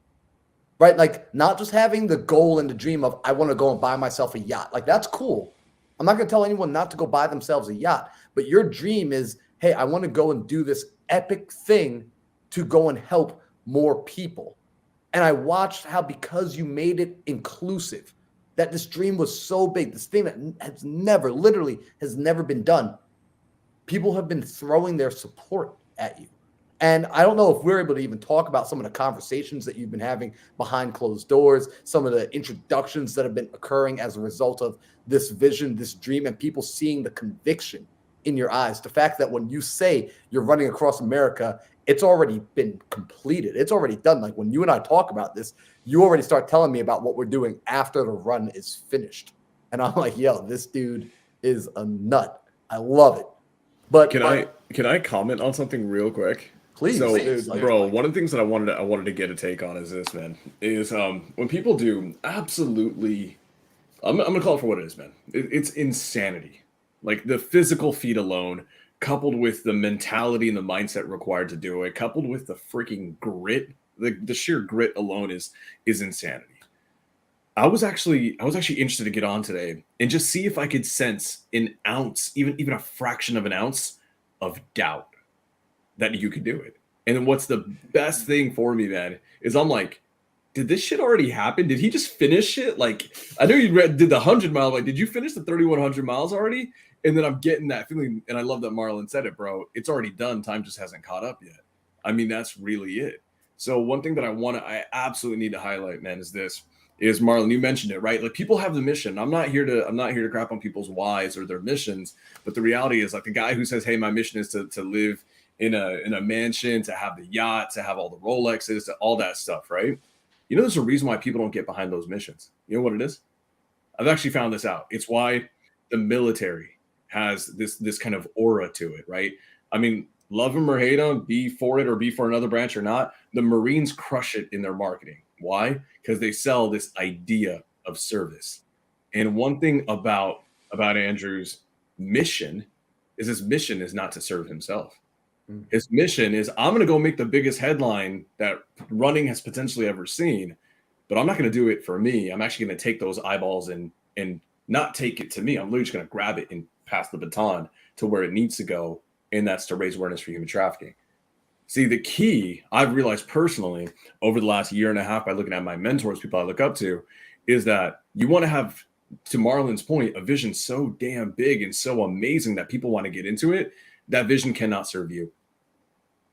right? Like not just having the goal and the dream of, I want to go and buy myself a yacht. Like that's cool. I'm not going to tell anyone not to go buy themselves a yacht, but your dream is, hey, I want to go and do this epic thing to go and help more people. And I watched how, because you made it inclusive, that this dream was so big, this thing that literally has never been done. People have been throwing their support at you. And I don't know if we're able to even talk about some of the conversations that you've been having behind closed doors, some of the introductions that have been occurring as a result of this vision, this dream, and people seeing the conviction in your eyes. The fact that when you say you're running across America, it's already been completed. It's already done. Like when you and I talk about this, you already start telling me about what we're doing after the run is finished. And I'm like, yo, this dude is a nut. I love it. But Can I comment on something real quick? please, So, dude, like, bro, one of the things that I wanted to get a take on is this, man. Is when people do absolutely, I'm gonna call it for what it is, man. It's insanity. Like the physical feat alone, coupled with the mentality and the mindset required to do it, coupled with the freaking grit, the sheer grit alone is insanity. I was actually interested to get on today and just see if I could sense an ounce, even a fraction of an ounce of doubt that you could do it. And then what's the best thing for me, man, is I'm like, did this shit already happen? Did he just finish it? Like, I know did the 100 mile. Like, did you finish the 3,100 miles already? And then I'm getting that feeling, and I love that Marlon said it, bro. It's already done. Time just hasn't caught up yet. I mean, that's really it. So one thing that I absolutely need to highlight, man, is this. Is Marlon, you mentioned it, right? Like people have the mission. I'm not here to crap on people's whys or their missions, but the reality is like the guy who says, hey, my mission is to live in a mansion, to have the yacht, to have all the Rolexes, to all that stuff, right? You know, there's a reason why people don't get behind those missions. You know what it is? I've actually found this out. It's why the military has this kind of aura to it, right? I mean, love them or hate them, be for it or be for another branch or not, the Marines crush it in their marketing. Why? Because they sell this idea of service. And one thing about Andrew's mission is his mission is not to serve himself. His mission is I'm going to go make the biggest headline that running has potentially ever seen, but I'm not going to do it for me. I'm actually going to take those eyeballs and not take it to me. I'm literally just going to grab it and pass the baton to where it needs to go, and that's to raise awareness for human trafficking. See, the key I've realized personally over the last year and a half by looking at my mentors, people I look up to, is that you want to have, to Marlon's point, a vision so damn big and so amazing that people want to get into it. That vision cannot serve you.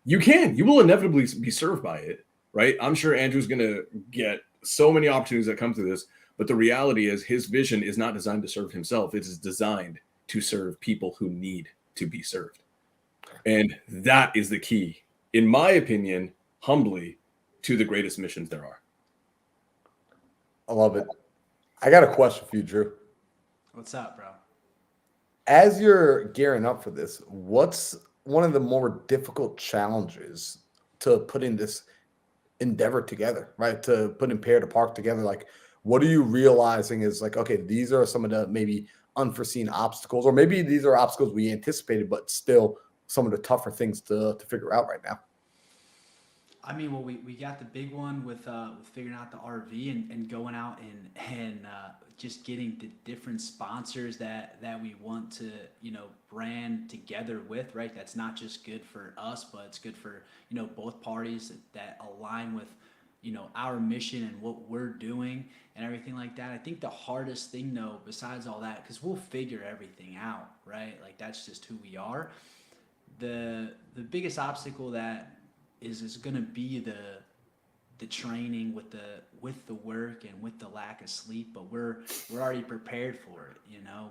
You will inevitably be served by it, right? I'm sure Andrew's going to get so many opportunities that come through this, but the reality is his vision is not designed to serve himself. It is designed to serve people who need to be served. And that is the key, in my opinion, humbly, to the greatest missions there are. I love it. I got a question for you, Drew. What's up, bro? As you're gearing up for this, what's one of the more difficult challenges to putting this endeavor together, right? To put Pair to Park together? Like, what are you realizing is like, okay, these are some of the maybe unforeseen obstacles, or maybe these are obstacles we anticipated, but still some of the tougher things to figure out right now? I mean, well, we got the big one with figuring out the RV and going out and just getting the different sponsors that we want to brand together with, right? That's not just good for us, but it's good for both parties that align with our mission and what we're doing and everything like that. I think the hardest thing though, besides all that, because we'll figure everything out, right? Like that's just who we are. The biggest obstacle that is going to be the training with the work and with the lack of sleep, but we're already prepared for it.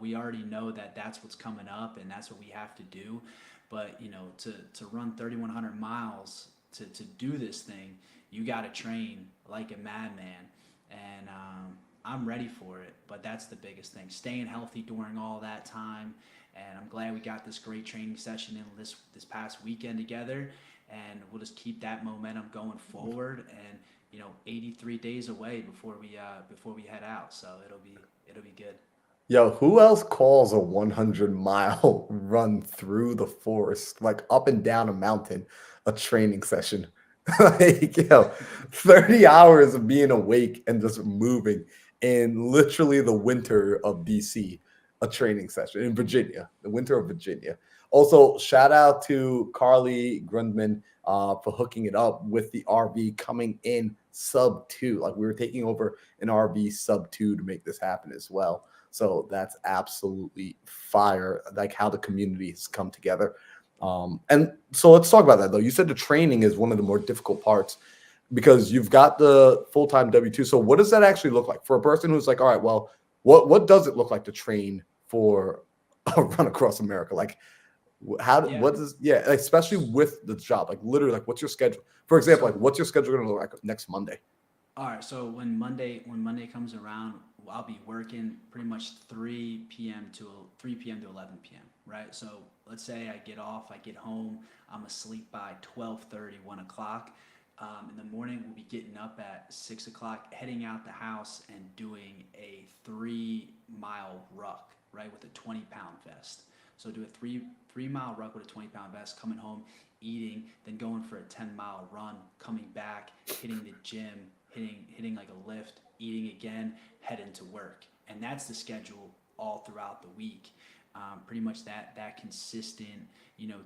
We already know that that's what's coming up and that's what we have to do. But to run 3,100 miles to do this thing, you got to train like a madman, and I'm ready for it. But that's the biggest thing, staying healthy during all that time. And I'm glad we got this great training session in this past weekend together. And we'll just keep that momentum going forward. And 83 days away before we head out, so it'll be good. Yo, who else calls a 100-mile run through the forest, like up and down a mountain, a training session? Like, 30 hours of being awake and just moving in literally the winter of DC, a training session in Virginia, the winter of Virginia. Also, shout out to Carly Grundman for hooking it up with the RV coming in sub 2. Like we were taking over an RV sub 2 to make this happen as well. So that's absolutely fire, like how the community has come together. And so let's talk about that though. You said the training is one of the more difficult parts because you've got the full-time W-2. So what does that actually look like for a person who's like, all right, well, what does it look like to train for a run across America? Like Yeah. what does, yeah, especially with the job, like literally, like what's your schedule? For example, like So what's your schedule going to look like next Monday? all right, so when Monday comes around, I'll be working pretty much 3 p.m. to 11 p.m. Right. So let's say I get off, I get home, I'm asleep by 12:30, 1 o'clock. In the morning, we'll be getting up at 6 o'clock, heading out the house and doing a 3 mile ruck, right, with a 20-pound vest. So do a three mile ruck with a 20-pound vest, coming home, eating, then going for a 10-mile run, coming back, hitting the gym, hitting like a lift, eating again, heading to work, and that's the schedule all throughout the week. Pretty much that consistent,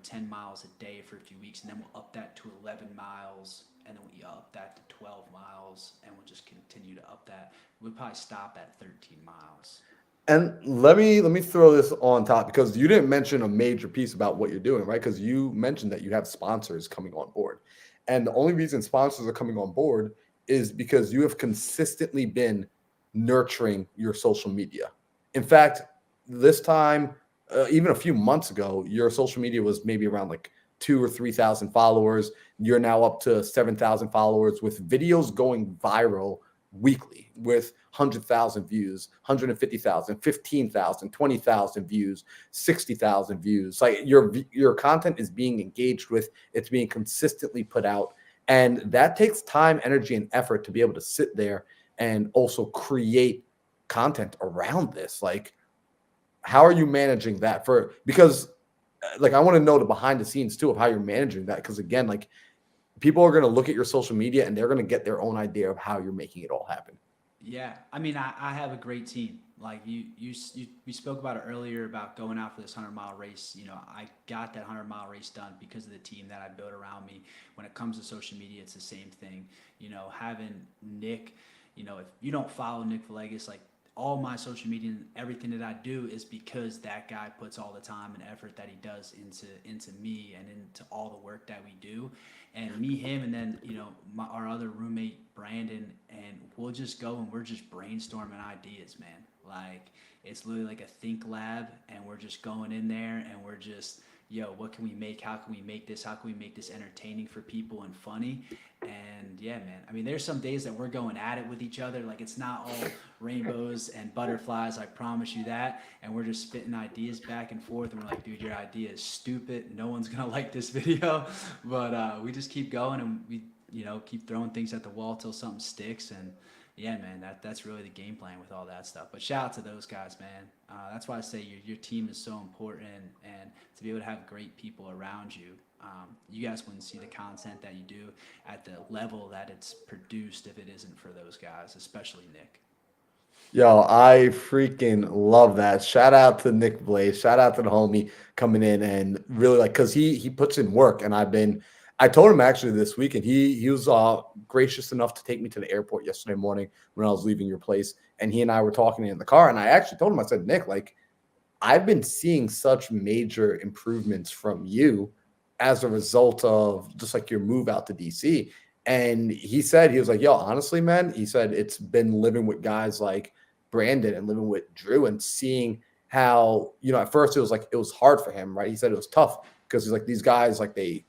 10 miles a day for a few weeks, and then we'll up that to 11 miles, and then we'll up that to 12 miles, and we'll just continue to up that. We'll probably stop at 13 miles. And let me throw this on top because you didn't mention a major piece about what you're doing, right? Because you mentioned that you have sponsors coming on board. And the only reason sponsors are coming on board is because you have consistently been nurturing your social media. In fact, this time, even a few months ago, your social media was maybe around like 2 or 3 thousand followers. You're now up to 7,000 followers with videos going viral weekly with 100,000 views, 150,000, 15,000, 20,000 views, 60,000 views. Like your content is being engaged with, it's being consistently put out, and that takes time, energy, and effort to be able to sit there and also create content around this. Like, how are you managing that? For because like I want to know the behind the scenes too of how you're managing that because again, like people are going to look at your social media and they're going to get their own idea of how you're making it all happen. Yeah, I mean, I have a great team. Like we spoke about it earlier about going out for this 100-mile race. I got that 100-mile race done because of the team that I built around me. When it comes to social media, it's the same thing. Having Nick. If you don't follow Nick Villegas, like all my social media and everything that I do is because that guy puts all the time and effort that he does into me and into all the work that we do, and me, him, and then our other roommate Brandon, and we'll just go and we're just brainstorming ideas, man. Like it's literally like a think lab, and we're just going in there and we're just what can we make? How can we make this? How can we make this entertaining for people and funny? And yeah, man. I mean, there's some days that we're going at it with each other. Like it's not all rainbows and butterflies. I promise you that. And we're just spitting ideas back and forth. And we're like, dude, your idea is stupid. No one's gonna like this video. But we just keep going and we, keep throwing things at the wall till something sticks. And yeah, man, that's really the game plan with all that stuff. But shout out to those guys, man. That's why I say your team is so important, and to be able to have great people around you. You guys wouldn't see the content that you do at the level that it's produced if it isn't for those guys, especially Nick. Yo, I freaking love that. Shout out to Nick Blaze. Shout out to the homie coming in and really like because he puts in work. And I told him actually this week, and he was gracious enough to take me to the airport yesterday morning when I was leaving your place. And he and I were talking in the car. And I actually told him, I said, Nick, like I've been seeing such major improvements from you as a result of just like your move out to DC. And he said, he was like, yo, honestly, man, he said, it's been living with guys like Brandon and living with Drew and seeing how, at first it was hard for him, right? He said it was tough because he's like, these guys, like they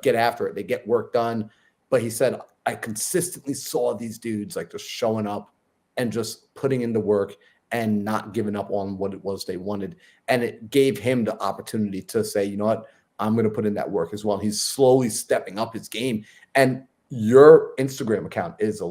get after it, they get work done. But he said, I consistently saw these dudes like just showing up and just putting in the work and not giving up on what it was they wanted. And it gave him the opportunity to say, you know what, I'm going to put in that work as well. He's slowly stepping up his game. And your Instagram account is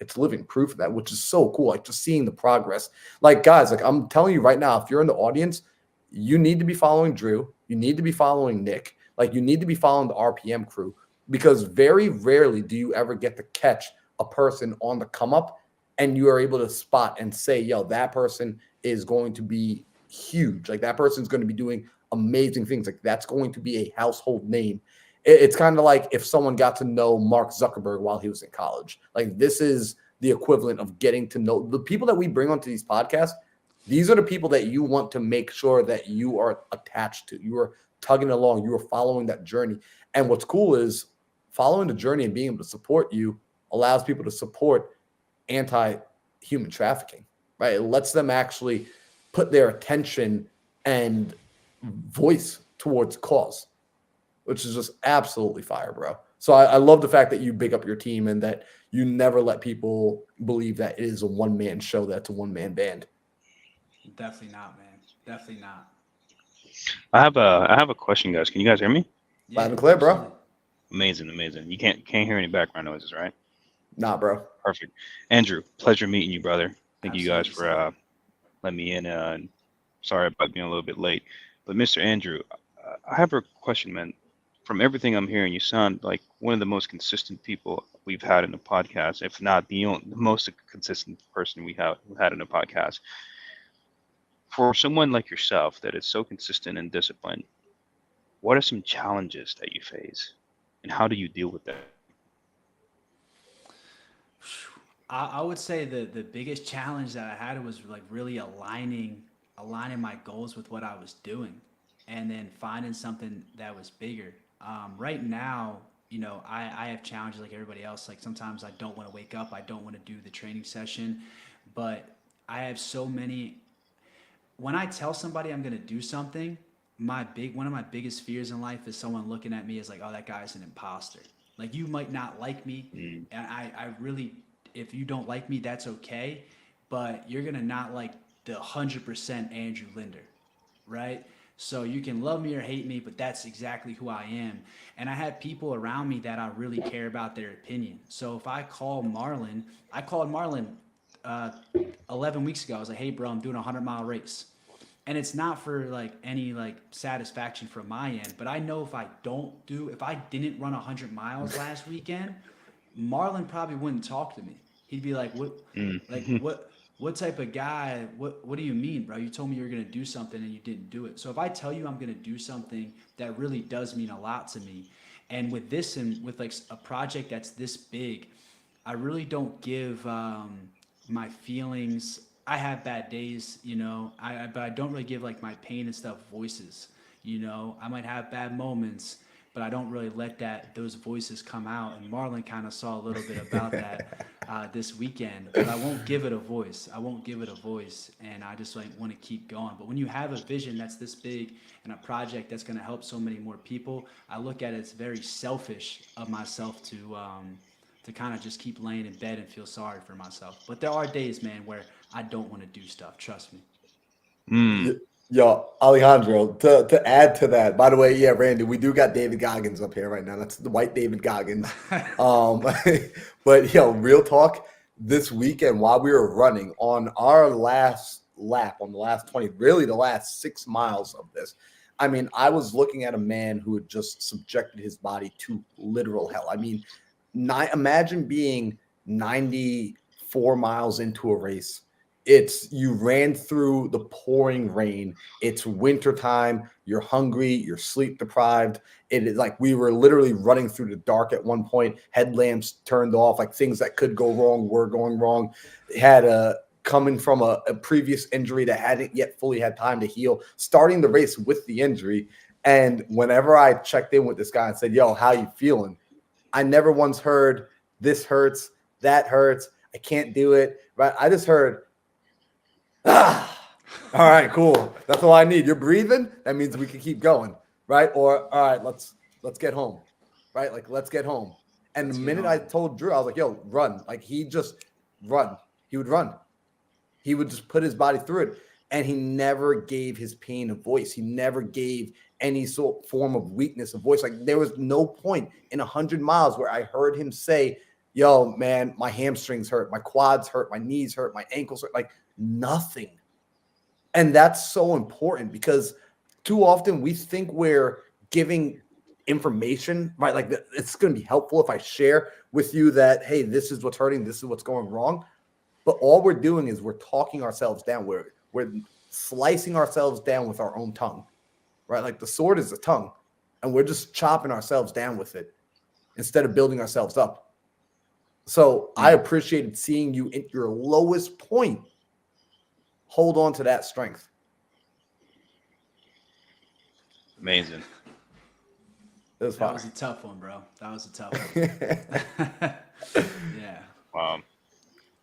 it's living proof of that, which is so cool. Like just seeing the progress. Like guys, like I'm telling you right now, if you're in the audience, you need to be following Drew. You need to be following Nick. Like you need to be following the RPM crew because very rarely do you ever get to catch a person on the come up and you are able to spot and say, yo, that person is going to be huge. Like that person's going to be doing amazing things. Like that's going to be a household name. It's kind of like if someone got to know Mark Zuckerberg while he was in college. Like this is the equivalent of getting to know the people that we bring onto these podcasts. These are the people that you want to make sure that you are attached to. You are tugging along. You are following that journey. And what's cool is following the journey and being able to support you allows people to support anti-human trafficking, right? It lets them actually put their attention and voice towards cause, which is just absolutely fire, bro. So I love the fact that you big up your team and that you never let people believe that it is a one-man show, that's a one-man band. Definitely not, man. Definitely not. I have a question, guys. Can you guys hear me? Loud Yeah, and clear, bro. absolutely. Amazing, amazing. You can't hear any background noises, right? Nah, bro. Perfect. Andrew, pleasure meeting you, brother. Thank you guys Absolutely, for same. letting me in. And sorry about being a little bit late. But Mr. Andrew, I have a question, man. From everything I'm hearing, you sound like one of the most consistent people we've had in the podcast, if not the most consistent person we have had in the podcast. For someone like yourself that is so consistent and disciplined, what are some challenges that you face, and how do you deal with them? I would say the biggest challenge that I had was like really aligning my goals with what I was doing, and then finding something that was bigger. Right now, I have challenges like everybody else. Like sometimes I don't want to wake up, I don't want to do the training session, but I have so many. When I tell somebody I'm gonna do something, one of my biggest fears in life is someone looking at me as like, oh, that guy's an imposter. Like you might not like me, Mm, and I really, if you don't like me, that's okay, but you're gonna not like the 100% Andrew Linder, right? So you can love me or hate me, but that's exactly who I am. And I have people around me that I really care about their opinion. So if I called Marlon uh, 11 weeks ago. I was like, hey, bro, I'm doing a 100-mile race. And it's not for like any like satisfaction from my end, but I know if I didn't run 100 miles last weekend, Marlon probably wouldn't talk to me. He'd be like, mm, like what type of guy, what do you mean, bro? You told me you were going to do something and you didn't do it. So if I tell you I'm going to do something, that really does mean a lot to me. And with this, and with like a project that's this big, I really don't give my feelings. I have bad days, but I don't really give like my pain and stuff voices. I might have bad moments, but I don't really let those voices come out. And Marlon kind of saw a little bit about that this weekend, but I won't give it a voice. I won't give it a voice, and I just like want to keep going. But when you have a vision that's this big and a project that's going to help so many more people, I look at it as very selfish of myself to kind of just keep laying in bed and feel sorry for myself. But there are days, man, where I don't want to do stuff. Trust me. mm. Yo, Alejandro, to add to that, by the way, yeah, Randy, we do got David Goggins up here right now. That's the white David Goggins. Um, but real talk, this weekend while we were running on our last lap, on the last 20, really the last 6 miles of this, I mean, I was looking at a man who had just subjected his body to literal hell. I mean, imagine being 94 miles into a race. You ran through the pouring rain. It's wintertime. You're hungry. You're sleep deprived. It is like we were literally running through the dark at one point. Headlamps turned off. Like things that could go wrong were going wrong. It had coming from a previous injury that hadn't yet fully had time to heal. Starting the race with the injury, and whenever I checked in with this guy and said, "Yo, how you feeling?" I never once heard this hurts, that hurts, I can't do it. Right? I just heard, ah, all right, cool. That's all I need. You're breathing. That means we can keep going, right? Or all right, let's get home, right? Like let's get home. And the Let's get minute I home. told Drew, I was like, "Yo, run!" Like he just run. He would run. He would just put his body through it, and he never gave his pain a voice. He never gave any sort form of weakness a voice. Like there was no point in 100 miles where I heard him say, "Yo, man, my hamstrings hurt, my quads hurt, my knees hurt, my ankles hurt." Like nothing. And that's so important because too often we think we're giving information, right? Like it's going to be helpful if I share with you that, hey, this is what's hurting, this is what's going wrong. But all we're doing is we're talking ourselves down. We're slicing ourselves down with our own tongue, right? Like the sword is the tongue, and we're just chopping ourselves down with it instead of building ourselves up. So I Mm. appreciated seeing you at your lowest point hold on to that strength. Amazing. It was That fire. was a tough one, bro. That was a tough one. Yeah. Wow.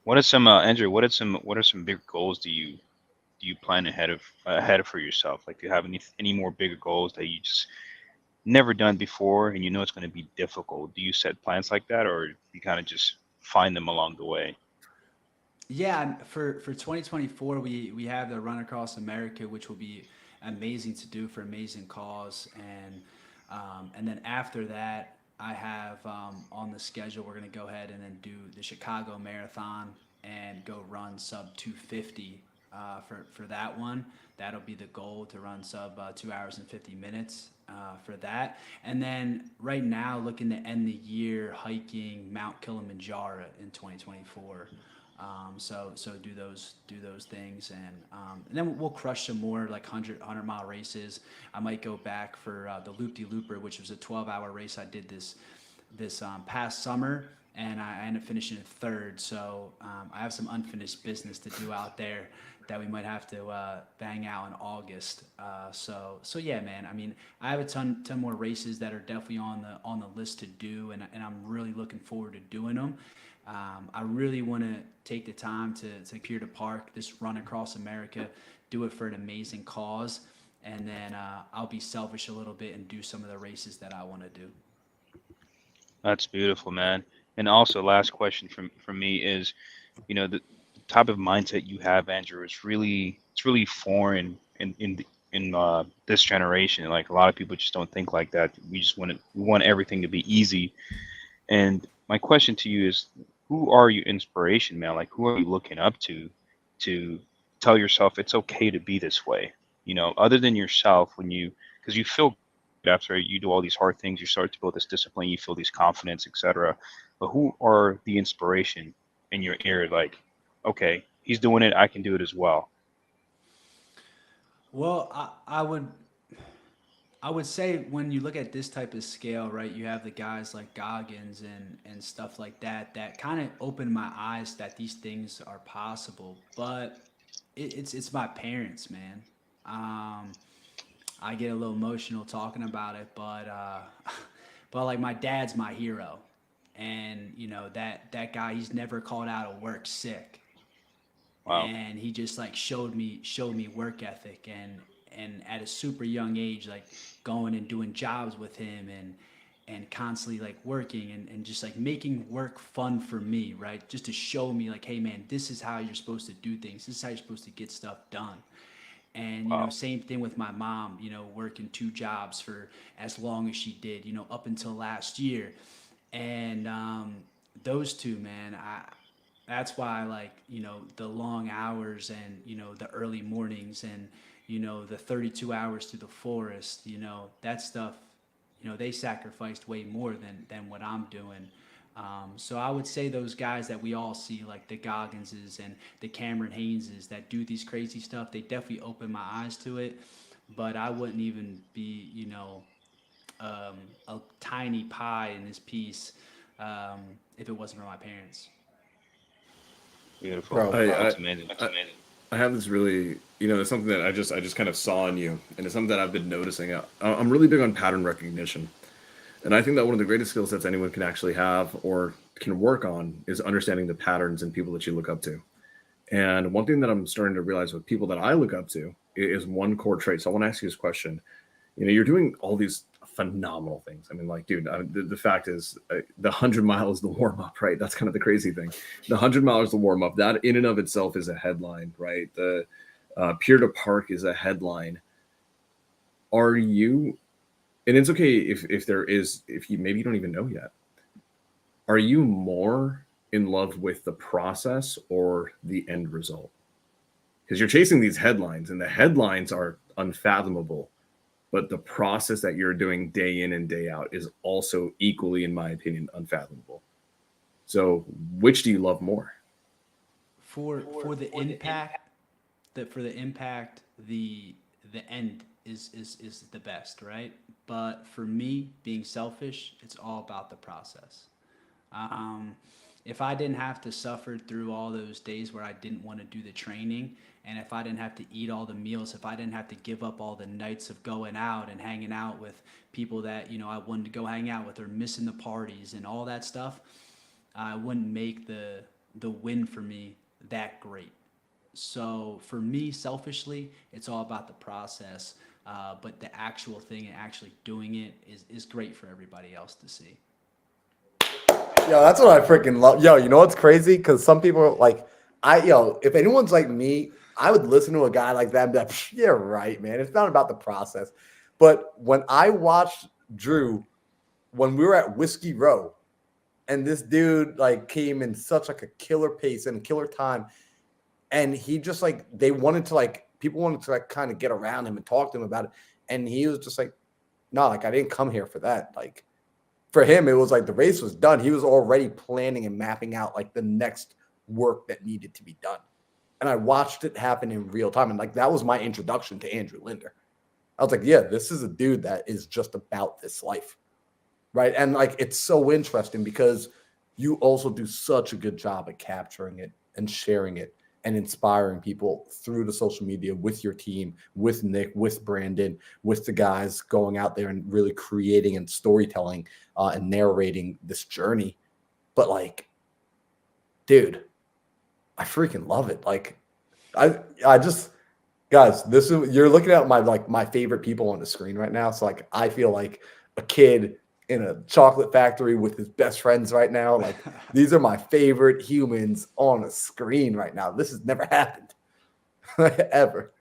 What are some Andrew? What are some big goals do you plan ahead of for yourself? Like, do you have any more bigger goals that you just never done before and you know it's going to be difficult? Do you set plans like that, or you kind of just find them along the way? Yeah, for 2024, we have the Run Across America, which will be amazing to do for amazing cause, and then after that, I have on the schedule we're gonna go ahead and then do the Chicago Marathon and go run sub 250 for that one. That'll be the goal to run sub 2 hours and 50 minutes for that. And then right now, looking to end the year hiking Mount Kilimanjaro in 2024. So do those things, and then we'll crush some more like 100 mile races. I might go back for the Loop de Looper, which was a 12-hour race I did this past summer, and I ended up finishing third. So I have some unfinished business to do out there that we might have to bang out in August. So yeah, man. I mean, I have a ton more races that are definitely on the list to do, and I'm really looking forward to doing them. I really want to take the time to Pier to Park, this run across America, do it for an amazing cause, and then I'll be selfish a little bit and do some of the races that I want to do. That's beautiful, man. And also, last question from me is, the type of mindset you have, Andrew, is really foreign in this generation. Like, a lot of people just don't think like that. We want everything to be easy. And my question to you is, who are your inspiration, man? Like, who are you looking up to tell yourself it's okay to be this way? Other than yourself, because you feel good after you do all these hard things, you start to build this discipline, you feel these confidence, etc. But who are the inspiration in your ear? Like, okay, he's doing it, I can do it as well. Well, I would say when you look at this type of scale, right, you have the guys like Goggins and stuff like that that kind of opened my eyes that these things are possible. But it's my parents, man. Um, I get a little emotional talking about it, but like my dad's my hero, and that guy, he's never called out of work sick, Wow. and he just like showed me work ethic, and at a super young age, like going and doing jobs with him, and constantly like working, and just like making work fun for me, right, just to show me like, hey man, this is how you're supposed to do things, this is how you're supposed to get stuff done. And Wow. same thing with my mom, working two jobs for as long as she did, up until last year. And those two, man, that's why I like, the long hours, and the early mornings, and the 32 hours through the forest, that stuff, they sacrificed way more than what I'm doing. So I would say those guys that we all see, like the Gogginses and the Cameron Hayneses that do these crazy stuff, they definitely open my eyes to it. But I wouldn't even be, a tiny pie in this piece, if it wasn't for my parents. Beautiful. Bro, I That's amazing. I, I have this really, it's something that I just kind of saw in you, and it's something that I've been noticing. I'm really big on pattern recognition, and I think that one of the greatest skill sets anyone can actually have or can work on is understanding the patterns in people that you look up to. And one thing that I'm starting to realize with people that I look up to is one core trait. So I want to ask you this question. You're doing all these phenomenal things. I mean, like, dude, the fact is, the 100 miles the warm up, right? That's kind of the crazy thing. The 100 miles the warm up. That in and of itself is a headline, right? The Pier to Park is a headline. Are you? And it's okay if there is, if you maybe you don't even know yet. Are you more in love with the process or the end result? Because you're chasing these headlines, and the headlines are unfathomable, but the process that you're doing day in and day out is also equally, in my opinion, unfathomable. So, which do you love more? For the impact, the end is the best, right? But for me, being selfish, it's all about the process. Um, if I didn't have to suffer through all those days where I didn't want to do the training, and if I didn't have to eat all the meals, if I didn't have to give up all the nights of going out and hanging out with people that, I wanted to go hang out with, or missing the parties and all that stuff, I wouldn't make the win for me that great. So for me, selfishly, it's all about the process. But the actual thing and actually doing it is great for everybody else to see. Yo, that's what I freaking love. Yo, you know what's crazy? Because some people are like, if anyone's like me, I would listen to a guy like that and be like, "Psh, yeah, right, man. It's not about the process." But when I watched Drew, when we were at Whiskey Row, and this dude like came in such like a killer pace and a killer time, and he just like they wanted to like people wanted to like kind of get around him and talk to him about it, and he was just like, no, like I didn't come here for that. Like for him, it was like the race was done. He was already planning and mapping out like the next work that needed to be done. And I watched it happen in real time. And like that was my introduction to Andrew Linder. I was like, yeah, this is a dude that is just about this life. Right. And like it's so interesting because you also do such a good job at capturing it and sharing it and inspiring people through the social media with your team, with Nick, with Brandon, with the guys going out there and really creating and storytelling and narrating this journey. But like, dude, I freaking love it. Like, I just guys, this is you're looking at my favorite people on the screen right now. So like, I feel like a kid in a chocolate factory with his best friends right now. Like, these are my favorite humans on a screen right now. This has never happened ever.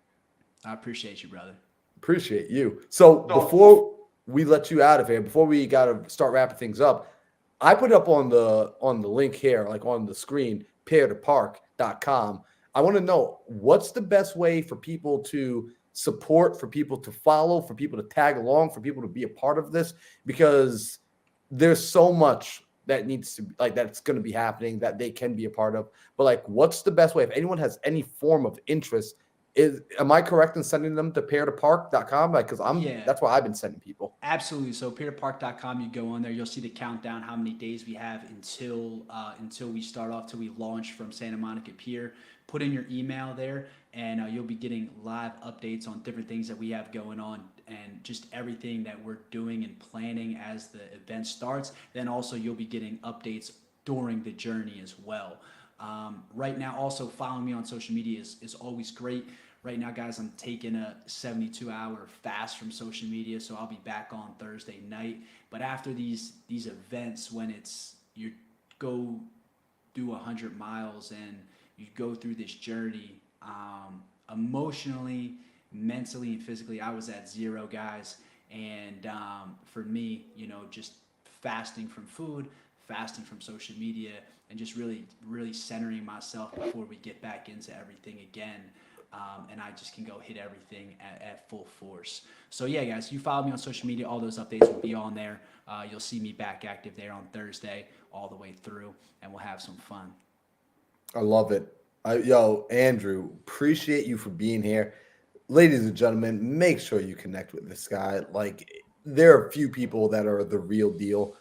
I appreciate you, brother. Appreciate you. So before we let you out of here, before we got to start wrapping things up, I put up on the link here, like on the screen, pairtopark.com. I want to know what's the best way for people to support, for people to follow, for people to tag along, for people to be a part of this, because there's so much that needs to be like that's going to be happening that they can be a part of. But like, what's the best way? If anyone has any form of interest, am I correct in sending them to pairtopark.com? Like, because Yeah, that's what I've been sending people. absolutely. So peterpark.com, you go on there, you'll see the countdown, how many days we have until we start off, till we launch from Santa Monica Pier. Put in your email there, and you'll be getting live updates on different things that we have going on and just everything that we're doing and planning as the event starts. Then also you'll be getting updates during the journey as well. Right now, also following me on social media is always great. Right now, guys, I'm taking a 72-hour fast from social media, so I'll be back on Thursday night. But after these events, when it's you go do 100 miles and you go through this journey, emotionally, mentally, and physically, I was at zero, guys. And for me, just fasting from food, fasting from social media, and just really, really centering myself before we get back into everything again. And I just can go hit everything at full force. So yeah, guys, you follow me on social media. All those updates will be on there. You'll see me back active there on Thursday all the way through, and we'll have some fun. I love it. Yo, Andrew, appreciate you for being here. Ladies and gentlemen, make sure you connect with this guy. Like, there are a few people that are the real deal.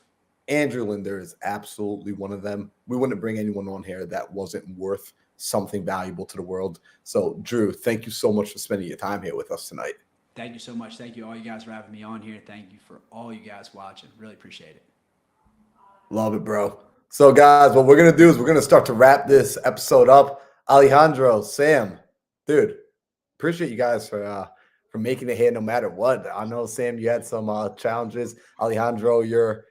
Andrew Linder is absolutely one of them. We wouldn't bring anyone on here that wasn't worth something valuable to the world. So, Drew, thank you so much for spending your time here with us tonight. Thank you so much. Thank you all you guys for having me on here. Thank you for all you guys watching. Really appreciate it. Love it, bro. So, guys, what we're going to do is we're going to start to wrap this episode up. Alejandro, Sam, dude, appreciate you guys for making it here no matter what. I know, Sam, you had some challenges. Alejandro, you're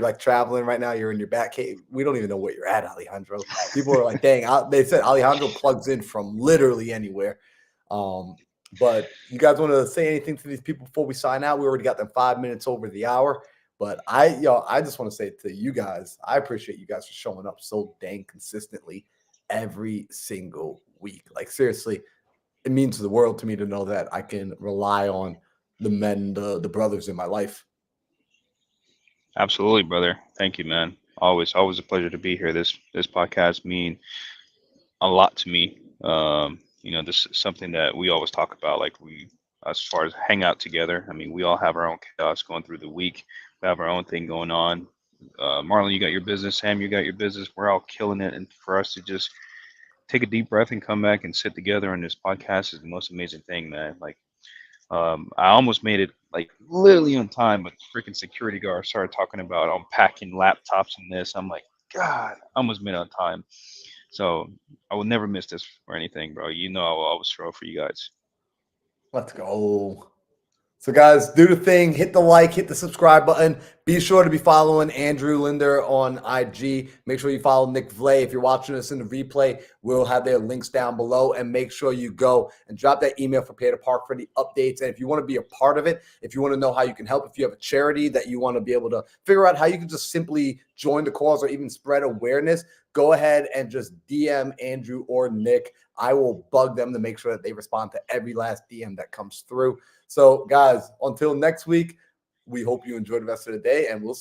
like traveling right now. You're in your back cave. We don't even know where you're at, Alejandro. People are like, dang, they said Alejandro plugs in from literally anywhere. But you guys want to say anything to these people before we sign out? We already got them 5 minutes over the hour. But I just want to say to you guys, I appreciate you guys for showing up so dang consistently every single week. Like, seriously, it means the world to me to know that I can rely on the men, the brothers in my life. Absolutely, brother. Thank you, man. Always a pleasure to be here. This podcast mean a lot to me. This is something that we always talk about. Like as far as hang out together. I mean, we all have our own chaos going through the week. We have our own thing going on. Marlon, you got your business. Sam, you got your business. We're all killing it, and for us to just take a deep breath and come back and sit together on this podcast is the most amazing thing, man. Like, I almost made it like literally on time, but freaking security guard started talking about unpacking laptops and this. I'm like, God, I almost made it on time. So I will never miss this for anything, bro. You know, I will always throw for you guys. Let's go. So, guys, do the thing. Hit the like, hit the subscribe button. Be sure to be following Andrew Linder on IG. Make sure you follow Nick Vlay. If you're watching this in the replay, we'll have their links down below. And make sure you go and drop that email for Pay to Park for the updates. And if you want to be a part of it, if you want to know how you can help, if you have a charity that you want to be able to figure out how you can just simply join the cause or even spread awareness, go ahead and just DM Andrew or Nick. I will bug them to make sure that they respond to every last DM that comes through. So, guys, until next week, we hope you enjoy the rest of the day, and we'll